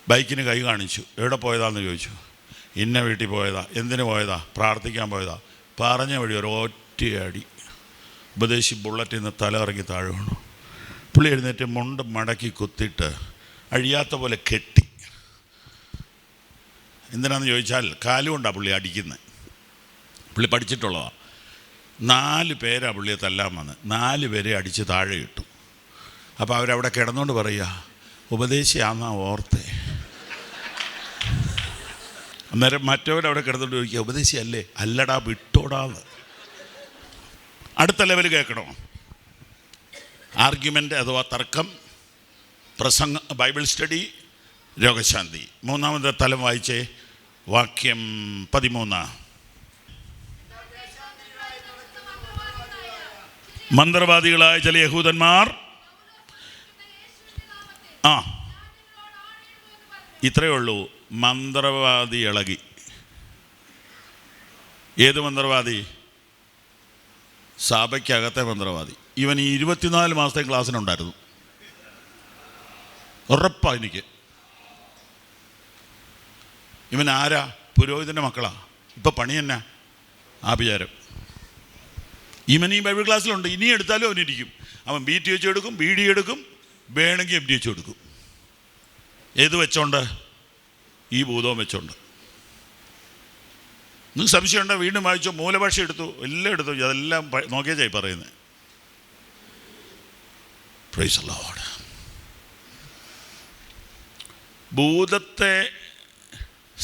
ബൈക്കിന് കൈ കാണിച്ചു. എവിടെ പോയതാന്ന് ചോദിച്ചു. ഇന്ന വീട്ടിൽ പോയതാ. എന്തിനു പോയതാ? പ്രാർത്ഥിക്കാൻ പോയതാ. പറഞ്ഞ വഴി ഒരു ഒറ്റയടി. ഉപദേശി ബുള്ളറ്റിൽ നിന്ന് തല ഇറങ്ങി താഴെ വീണു. പുള്ളി എഴുന്നേറ്റ് മുണ്ട് മടക്കി കുത്തിയിട്ട് അഴിയാത്ത പോലെ കെട്ടി. എന്തിനാന്ന് ചോദിച്ചാൽ കാലുകൊണ്ടാണ് പുള്ളി അടിക്കുന്നത്. പുള്ളി പഠിച്ചിട്ടുള്ളതാണ്. 4 പേരാണ് പുള്ളിയെ തല്ലാൻ വന്ന്. 4 പേരെ അടിച്ച് താഴെ ഇട്ടു. അപ്പോൾ അവരവിടെ കിടന്നുകൊണ്ട് പറയുക, ഉപദേശിയാന്നാ ഓർത്തേ. അന്നേരം മറ്റവരവിടെ കിടന്നുകൊണ്ട് ചോദിക്കുക, ഉപദേശിയല്ലേ? അല്ലടാ, വിട്ടോടാന്ന്. അടുത്ത ലെവൽ കേൾക്കണോ? ആർഗ്യുമെൻ്റ് അഥവാ തർക്കം, പ്രസംഗ, ബൈബിൾ സ്റ്റഡി, രോഗശാന്തി. 3-ാമത്തെ തലം വായിച്ചേ. വാക്യം 13. മന്ത്രവാദികളായ ചില യഹൂദന്മാർ ഇത്രയേ ഉള്ളൂ. മന്ത്രവാദി ഇളകി. ഏത് മന്ത്രവാദി? സഭയ്ക്കകത്തെ മന്ത്രവാദി. ഇവൻ ഈ 24 മാസത്തെ ക്ലാസ്സിനുണ്ടായിരുന്നു. ഉറപ്പാ എനിക്ക്. ഇവൻ ആരാ? പുരോഹിതൻ്റെ മക്കളാ. ഇപ്പം പണി തന്നെ ആഭിചാരം. ഇവൻ ഈ ബൈബിൾ ക്ലാസ്സിലുണ്ട്. ഇനി എടുത്താലും അവനിരിക്കും. അവൻ BTH എടുക്കും, BD എടുക്കും, വേണമെങ്കിൽ MDH എടുക്കും. ഏത് വെച്ചോണ്ട്? ഈ ഭൂതവും വെച്ചോണ്ട്. നിങ്ങൾക്ക് സംശയമുണ്ടോ? വീണ്ടും വായിച്ചോ. മൂലഭാഷ എടുത്തു, എല്ലാം എടുത്തു. അതെല്ലാം നോക്കിയാച്ചായി പറയുന്നത്. Praise the Lord. ഭൂതത്തെ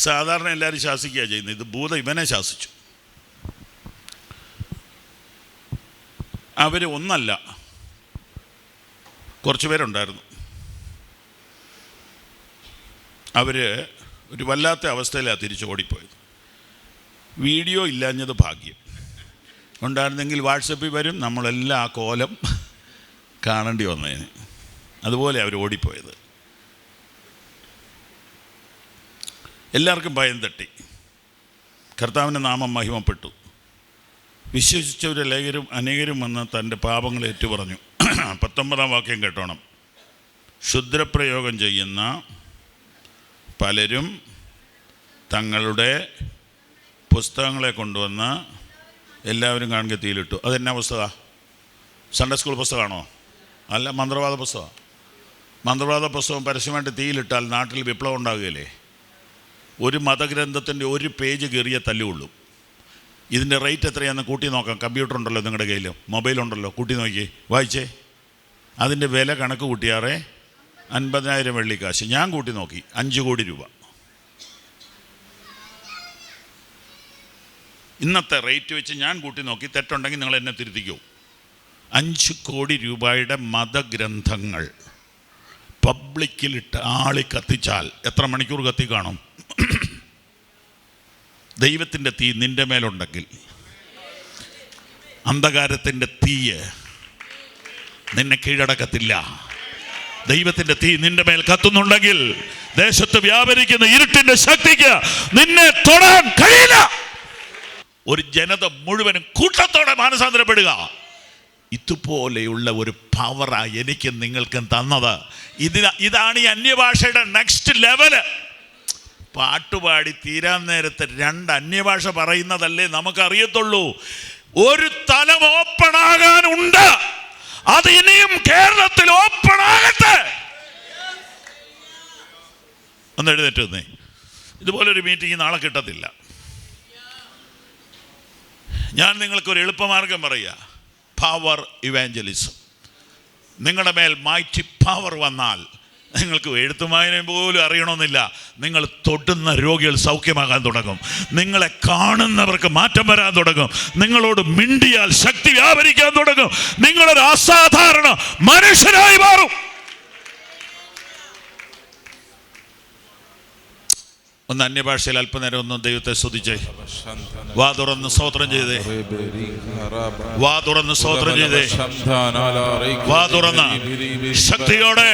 സാധാരണ എല്ലാവരും ശാസിക്കുകയാണ് ചെയ്യുന്നത്. ഇത് ഭൂതം ഇവനെ ശാസിച്ചു. അവർ ഒന്നല്ല, കുറച്ച് പേരുണ്ടായിരുന്നു. അവർ ഒരു വല്ലാത്ത അവസ്ഥയിലാണ് തിരിച്ച് ഓടിപ്പോയത്. വീഡിയോ ഇല്ലാഞ്ഞത് ഭാഗ്യം. ഉണ്ടായിരുന്നെങ്കിൽ വാട്സപ്പിൽ വരും, നമ്മളെല്ലാം ആ കോലം കാണേണ്ടി വന്നതിന്. അതുപോലെ അവർ ഓടിപ്പോയത്. എല്ലാവർക്കും ഭയം തട്ടി. കർത്താവിൻ്റെ നാമം മഹിമപ്പെട്ടു. വിശ്വസിച്ചവരെല്ലാവരും അനേകരും വന്ന് തൻ്റെ പാപങ്ങൾ ഏറ്റുപറഞ്ഞു. 19-ാം വാക്യം കേട്ടോണം. ക്ഷുദ്രപ്രയോഗം ചെയ്യുന്ന പലരും തങ്ങളുടെ പുസ്തകങ്ങളെ കൊണ്ടുവന്ന് എല്ലാവരും കാണുക തീയിലിട്ടു. അതെന്നാ പുസ്തകമാണ്? സൺഡേ സ്കൂൾ പുസ്തകമാണോ? അല്ല, മന്ത്രവാദ പുസ്തകമാണ്. മന്ത്രവാദ പുസ്തകം പരസ്യമായിട്ട് തീയിലിട്ടാൽ നാട്ടിൽ വിപ്ലവം ഉണ്ടാകുകയില്ലേ? ഒരു മതഗ്രന്ഥത്തിൻ്റെ ഒരു പേജ് കീറിയ തല്ലുള്ളൂ. ഇതിൻ്റെ റേറ്റ് എത്രയാണെന്ന് കൂട്ടി നോക്കാം. കമ്പ്യൂട്ടർ ഉണ്ടല്ലോ നിങ്ങളുടെ കയ്യിൽ, മൊബൈലുണ്ടല്ലോ, കൂട്ടി നോക്കി വായിച്ചേ. അതിൻ്റെ വില കണക്ക് കൂട്ടിയാറേ 50,000 വെള്ളിക്കാശ്. ഞാൻ കൂട്ടി നോക്കി 5 കോടി രൂപ. ഇന്നത്തെ റേറ്റ് വെച്ച് ഞാൻ കൂട്ടി നോക്കി. തെറ്റുണ്ടെങ്കിൽ നിങ്ങൾ എന്നെ തിരുത്തിക്കോ. 5 കോടി രൂപയുടെ മതഗ്രന്ഥങ്ങൾ പബ്ലിക്കിലിട്ട് ആളി കത്തിച്ചാൽ എത്ര മണിക്കൂർ കത്തി കാണും? ദൈവത്തിൻ്റെ തീ നിൻ്റെ മേലുണ്ടെങ്കിൽ, അന്ധകാരത്തിൻ്റെ തീയ് നിന്നെ കീഴടക്കത്തില്ല. ദൈവത്തിൻ്റെ തീ നിന്റെ മേൽ കത്തുന്നുണ്ടെങ്കിൽ ദേശത്ത് വ്യാപരിക്കുന്ന ഇരുട്ടിൻ്റെ ശക്തിക്ക് നിന്നെ തൊടാൻ കഴിയില്ല. ഒരു ജനത മുഴുവനും കൂട്ടത്തോടെ മാനസാന്തരപ്പെടുക. ഇതുപോലെയുള്ള ഒരു പവറാ എനിക്കും നിങ്ങൾക്കും തന്നത്. ഇതാണ് ഈ അന്യഭാഷയുടെ നെക്സ്റ്റ് ലെവല്. പാട്ടുപാടി തീരാൻ നേരത്തെ 2 അന്യഭാഷ പറയുന്നതല്ലേ നമുക്കറിയത്തുള്ളൂ. ഒരു തലം ഓപ്പൺ ആകാനുണ്ട്. അത് ഇനിയും കേരളത്തിൽ ഓപ്പൺ ആകട്ടെ. ഒന്ന് എഴുന്നേറ്റ് വന്നേ. ഇതുപോലൊരു മീറ്റിംഗ് നാളെ കിട്ടത്തില്ല. ഞാൻ നിങ്ങൾക്കൊരു എളുപ്പമാർഗം പറയുക. Power evangelism. നിങ്ങളുടെ മേൽ മൈറ്റി പവർ വന്നാൽ നിങ്ങൾക്ക് എഴുത്തുമായനെ പോലും അറിയണമെന്നില്ല. നിങ്ങൾ തൊടുന്ന രോഗികൾ സൗഖ്യമാകാൻ തുടങ്ങും. നിങ്ങളെ കാണുന്നവർക്ക് മാറ്റം വരാൻ തുടങ്ങും. നിങ്ങളോട് മിണ്ടിയാൽ ശക്തി വ്യാപരിക്കാൻ തുടങ്ങും. നിങ്ങളൊരു അസാധാരണ മനുഷ്യനായി മാറും. ഒന്ന് അന്യഭാഷയിൽ അല്പനേരം ഒന്ന് ദൈവത്തെ സ്തുതിച്ചേ. വാ തുറന്ന് സ്തോത്രം ചെയ്തേ. വാ തുറന്ന് സ്തോത്രം ചെയ്തേ. വാ തുറന്ന് ശക്തിയോടെ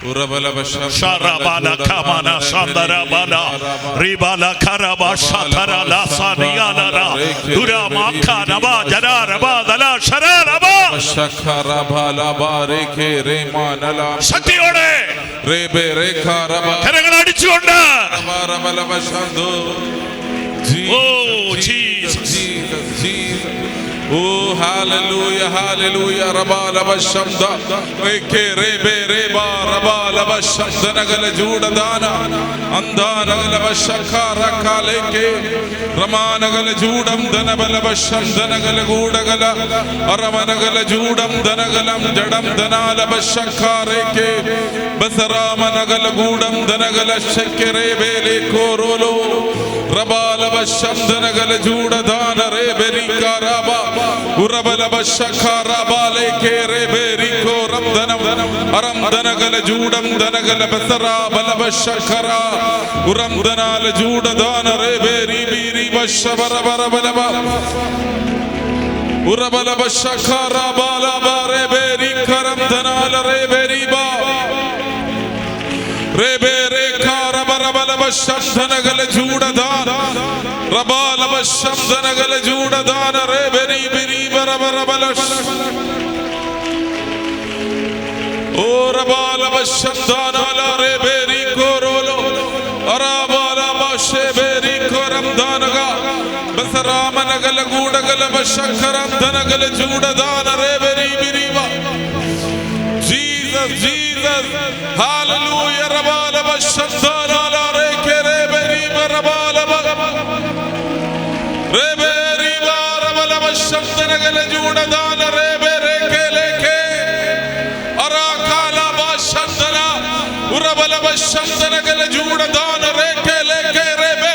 Sharabala kamana shandarabala ribala karaba shatarala saniyalara durama kanaba jararaba dala shararaba shakarabala bareke remanala ശക്തിയോടെ rebe rekaraba കരങ്ങൾ അടിച്ചുകൊണ്ട് barabala bashando Oh Jesus. Oh hallelujah hallelujah rabala bashamda reke rebe reba rabala bashamda nagala juda dana andana nagala bashakara kaleke ramana nagala judam dana bala bashamda nagala guda gala aramana nagala judam dana galam jadam dana la bashakareke basarama nagala gudam dana gala shakere bele korolo rabala bashamda nagala juda dana rebe rikaraba urabala bashakara baleke reberi ko ramdanam aramdana gala judam dana gala basara bala bashakara uramdana la juda dana reberi biri bashabara bara bala urabala bashakara bala bare beri karamdana la reberi ba rebere kara bara bala bashamdana gala juda dana rabala bashamdana gala juda dana reberi biri bara bara bala o rabala bashamdana la reberi korolo arabala basheberi koram dana ga basarama nagala guda gala bashakaram dana gala juda dana reberi biri ba Jesus Jesus hallelujah rabala bashamdana la reke reberi barabala reberi barabala bashamdana gala juda dana rebere keleke arakala bashamdana urabala bashamdana gala juda dana reke leke rebe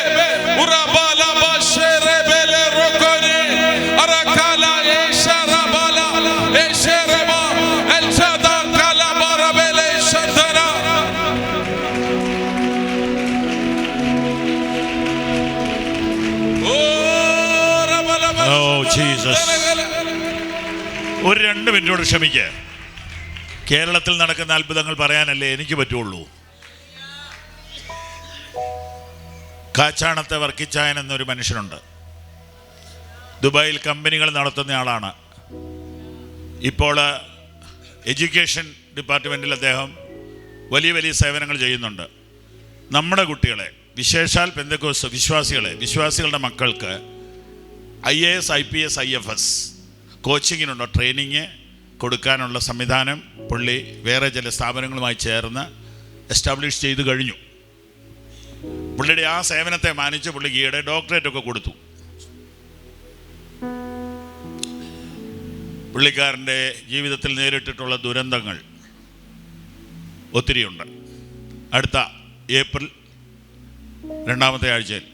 urabala bashere bele rokoni arakala esharabala eshereba elchada kala barabele shandana Oh Jesus. ഒരു 2 മിനിറ്റോട് ക്ഷമിക്കുക. കേരളത്തിൽ നടക്കുന്ന അത്ഭുതങ്ങൾ പറയാനല്ലേ എനിക്ക് പറ്റുള്ളൂ. കാച്ചാണത്തെ വർക്കിച്ചായൻ എന്നൊരു മനുഷ്യനുണ്ട്. ദുബായിൽ കമ്പനികൾ നടത്തുന്ന ആളാണ്. ഇപ്പോൾ എഡ്യൂക്കേഷൻ ഡിപ്പാർട്ട്മെൻറ്റിൽ അദ്ദേഹം വലിയ വലിയ സേവനങ്ങൾ ചെയ്യുന്നുണ്ട്. നമ്മുടെ കുട്ടികളെ, വിശേഷാൽ പെന്തക്കോസ്ത് വിശ്വാസികളുടെ മക്കൾക്ക് IAS IPS IFS കോച്ചിങ്ങിനുള്ള ട്രെയിനിങ് കൊടുക്കാനുള്ള സംവിധാനം പുള്ളി വേറെ ചില സ്ഥാപനങ്ങളുമായി ചേർന്ന് എസ്റ്റാബ്ലിഷ് ചെയ്ത് കഴിഞ്ഞു. പുള്ളിയുടെ ആ സേവനത്തെ മാനിച്ച് പുള്ളിക്ക് ഈയിടെ ഡോക്ടറേറ്റ് ഒക്കെ കൊടുത്തു. പുള്ളിക്കാരൻ്റെ ജീവിതത്തിൽ നേരിട്ടിട്ടുള്ള ദുരന്തങ്ങൾ ഒത്തിരിയുണ്ട്. അടുത്ത ഏപ്രിൽ 2ാമത്തെ ആഴ്ചയിൽ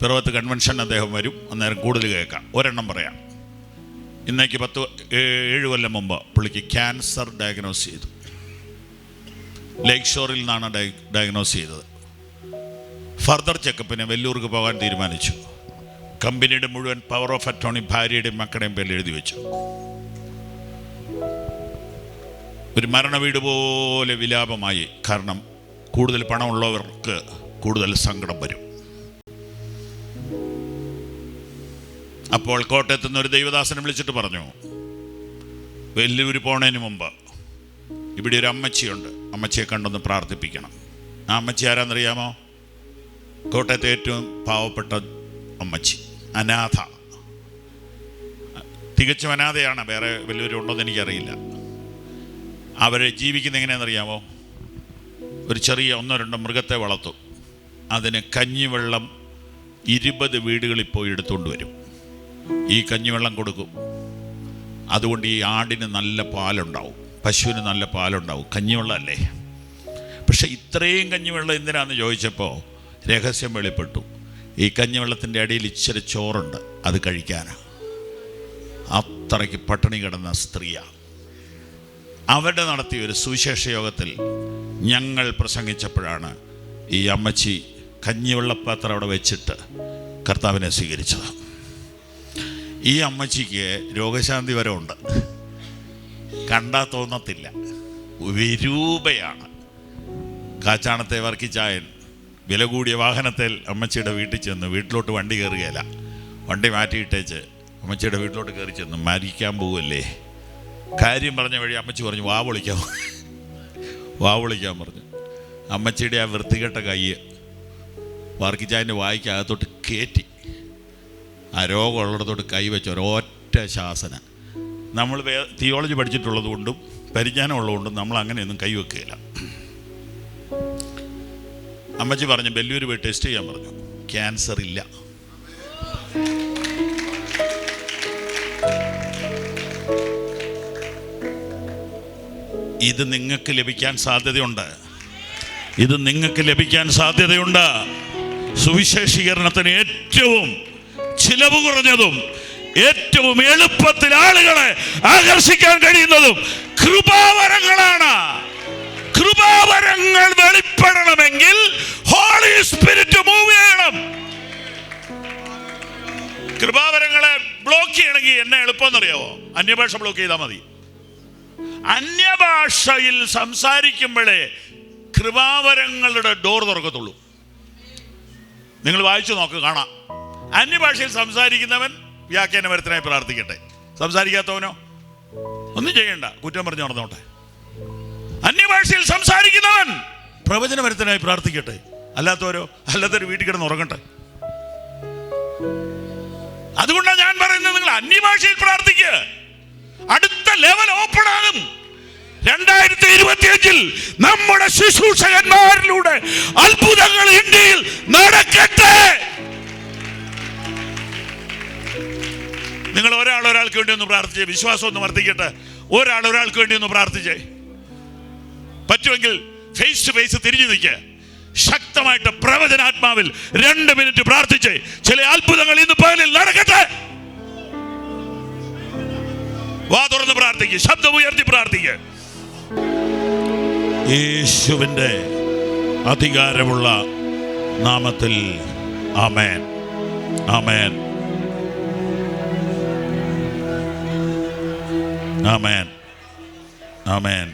പിറവത്ത് കൺവെൻഷൻ അദ്ദേഹം വരും. അന്നേരം കൂടുതൽ കേൾക്കാം. ഒരെണ്ണം പറയാം. ഇന്നേക്ക് 7 കൊല്ലം മുമ്പ് പുള്ളിക്ക് ക്യാൻസർ ഡയഗ്നോസ് ചെയ്തു. ലേക്ക് ഷോറിൽ നിന്നാണ് ഡയഗ്നോസ് ചെയ്തത്. ഫർദർ ചെക്കപ്പിന് വെല്ലൂർക്ക് പോകാൻ തീരുമാനിച്ചു. കമ്പനിയുടെ മുഴുവൻ പവർ ഓഫ് അറ്റോർണി ഭാര്യയുടെയും മക്കളുടെയും പേരിൽ എഴുതി വെച്ചു. ഒരു മരണവീട് പോലെ വിലാപമായി. കാരണം കൂടുതൽ പണമുള്ളവർക്ക് കൂടുതൽ സങ്കടം വരും. അപ്പോൾ കോട്ടയത്ത് നിന്ന് ഒരു ദൈവദാസനെ വിളിച്ചിട്ട് പറഞ്ഞു, വെല്ലൂര് പോണതിന് മുമ്പ് ഇവിടെ ഒരു അമ്മച്ചിയുണ്ട്, അമ്മച്ചിയെ കണ്ടൊന്ന് പ്രാർത്ഥിപ്പിക്കണം. ആ അമ്മച്ചി ആരാന്നറിയാമോ? കോട്ടയത്തെ ഏറ്റവും പാവപ്പെട്ട അമ്മച്ചി, അനാഥ. തികച്ചും അനാഥയാണ്. വേറെ വെല്ലൂരുണ്ടോയെന്ന് എനിക്കറിയില്ല. അവരെ ജീവിക്കുന്ന എങ്ങനെയാണെന്നറിയാമോ? ഒരു ചെറിയ 1-2 മൃഗത്തെ വളർത്തും. അതിന് കഞ്ഞിവെള്ളം 20 വീടുകളിൽ പോയി എടുത്തുകൊണ്ട് വരും. ഈ കഞ്ഞിവെള്ളം കൊടുക്കും. അതുകൊണ്ട് ഈ ആടിന് നല്ല പാലുണ്ടാവും, പശുവിന് നല്ല പാലുണ്ടാവും. കഞ്ഞിവെള്ളമല്ലേ? പക്ഷെ ഇത്രയും കഞ്ഞിവെള്ളം എന്തിനാന്ന് ചോദിച്ചപ്പോൾ രഹസ്യം വെളിപ്പെട്ടു. ഈ കഞ്ഞിവെള്ളത്തിൻ്റെ അടിയിൽ ഇച്ചിരി ചോറുണ്ട്, അത് കഴിക്കാനാണ്. അത്രയ്ക്ക് പട്ടിണി കിടന്ന സ്ത്രീയാണ്. അവിടെ നടത്തിയ ഒരു സുവിശേഷ യോഗത്തിൽ ഞങ്ങൾ പ്രസംഗിച്ചപ്പോഴാണ് ഈ അമ്മച്ചി കഞ്ഞിവെള്ളപ്പാത്രം അവിടെ വെച്ചിട്ട് കർത്താവിനെ സ്വീകരിച്ചത്. ഈ അമ്മച്ചിക്ക് രോഗശാന്തി വരെ ഉണ്ട്. കണ്ടാൽ തോന്നത്തില്ല, വിരൂപയാണ്. കാച്ചാണത്തെ വർക്കിച്ചായൻ വില കൂടിയ വാഹനത്തിൽ അമ്മച്ചിയുടെ വീട്ടിൽ ചെന്ന്, വീട്ടിലോട്ട് വണ്ടി കയറുകയില്ല, വണ്ടി മാറ്റിയിട്ടേച്ച് അമ്മച്ചിയുടെ വീട്ടിലോട്ട് കയറി ചെന്ന്, മരിക്കാൻ പോവല്ലേ കാര്യം പറഞ്ഞ വഴി അമ്മച്ചി പറഞ്ഞു വാ വിളിക്കാൻ പറഞ്ഞു. അമ്മച്ചിയുടെ ആ വൃത്തികെട്ട കൈ വർക്കിച്ചായൻ്റെ വായിക്കകത്തോട്ട് കയറ്റി ആ രോഗമുള്ളിടത്തോട്ട് കൈവച്ച് ഒരൊറ്റ ശാസന. നമ്മൾ തിയോളജി പഠിച്ചിട്ടുള്ളത് കൊണ്ടും പരിജ്ഞാനം ഉള്ളതുകൊണ്ടും നമ്മൾ അങ്ങനെയൊന്നും കൈവെക്കുകയില്ല. അമ്മച്ചി പറഞ്ഞു ബെല്ലൂർ പോയി ടെസ്റ്റ് ചെയ്യാൻ പറഞ്ഞു, ക്യാൻസർ ഇല്ല. ഇത് നിങ്ങൾക്ക് ലഭിക്കാൻ സാധ്യതയുണ്ട്. സുവിശേഷീകരണത്തിന് ഏറ്റവും ചിലവ് കുറഞ്ഞതും ഏറ്റവും എളുപ്പത്തിൽ ആളുകളെ ആകർഷിക്കാൻ കഴിയുന്നതും കൃപാവരങ്ങളാണ്. കൃപാവരങ്ങൾ വെളിപ്പെടണമെങ്കിൽ ഹോളി സ്പിരിറ്റ് മൂവ് ചെയ്യണം. കൃപാവരങ്ങളെ ബ്ലോക്ക് ചെയ്യണമെങ്കിൽ എന്നെ എളുപ്പമെന്നറിയാവോ? അന്യഭാഷ ബ്ലോക്ക് ചെയ്താൽ മതി. അന്യഭാഷയിൽ സംസാരിക്കുമ്പോഴേ കൃപാവരങ്ങളുടെ ഡോർ തുറക്കത്തുള്ളൂ. നിങ്ങൾ വായിച്ചു നോക്ക്, കാണാം. അന്യഭാഷയിൽ സംസാരിക്കുന്നവൻ വ്യാഖ്യാനപരത്തിനായി പ്രാർത്ഥിക്കട്ടെ, സംസാരിക്കാത്തവനോ ഒന്നും ചെയ്യണ്ട, കുറ്റം പറഞ്ഞു നടന്നോട്ടെ. അന്യഭാഷയിൽ സംസാരിക്കുന്നവൻ പ്രവചനപരത്തിനായി പ്രാർത്ഥിക്കട്ടെ, അല്ലാത്തവർ വീട്ടിൽ കിടന്ന് ഉറങ്ങട്ടെ. അതുകൊണ്ടാണ് ഞാൻ പറയുന്നത്, നിങ്ങൾ അന്യഭാഷയിൽ പ്രാർത്ഥിക്കുക. അടുത്ത ലെവൽ ഓപ്പൺ ആകും. 2025 നമ്മുടെ ശുശ്രൂഷകന്മാരിലൂടെ അത്ഭുതങ്ങൾ ഇന്ത്യയിൽ നടക്കട്ടെ. നിങ്ങൾ ഒരാൾക്ക് വേണ്ടി ഒന്ന് പ്രാർത്ഥിച്ചേ, വിശ്വാസം ഒന്ന് വർദ്ധിക്കട്ടെ. ഒരാൾക്ക് വേണ്ടി ഒന്ന് പ്രാർത്ഥിച്ചേ. പറ്റുമെങ്കിൽ ഫേസ് ടു ഫേസ് തിരിഞ്ഞു നിൽക്കുക. ശക്തമായിട്ട് പ്രവചനാത്മാവിൽ 2 മിനിറ്റ് പ്രാർത്ഥിച്ചേ. ചില അത്ഭുതങ്ങൾ ഇന്ന് പകലിൽ നടക്കട്ടെ. വാ തുറന്ന് പ്രാർത്ഥിക്കുക, ശബ്ദം ഉയർത്തി പ്രാർത്ഥിക്കുക. യേശുവിൻ്റെ അധികാരമുള്ള നാമത്തിൽ ആമേൻ, ആമേൻ, ആമേൻ, ആമേൻ.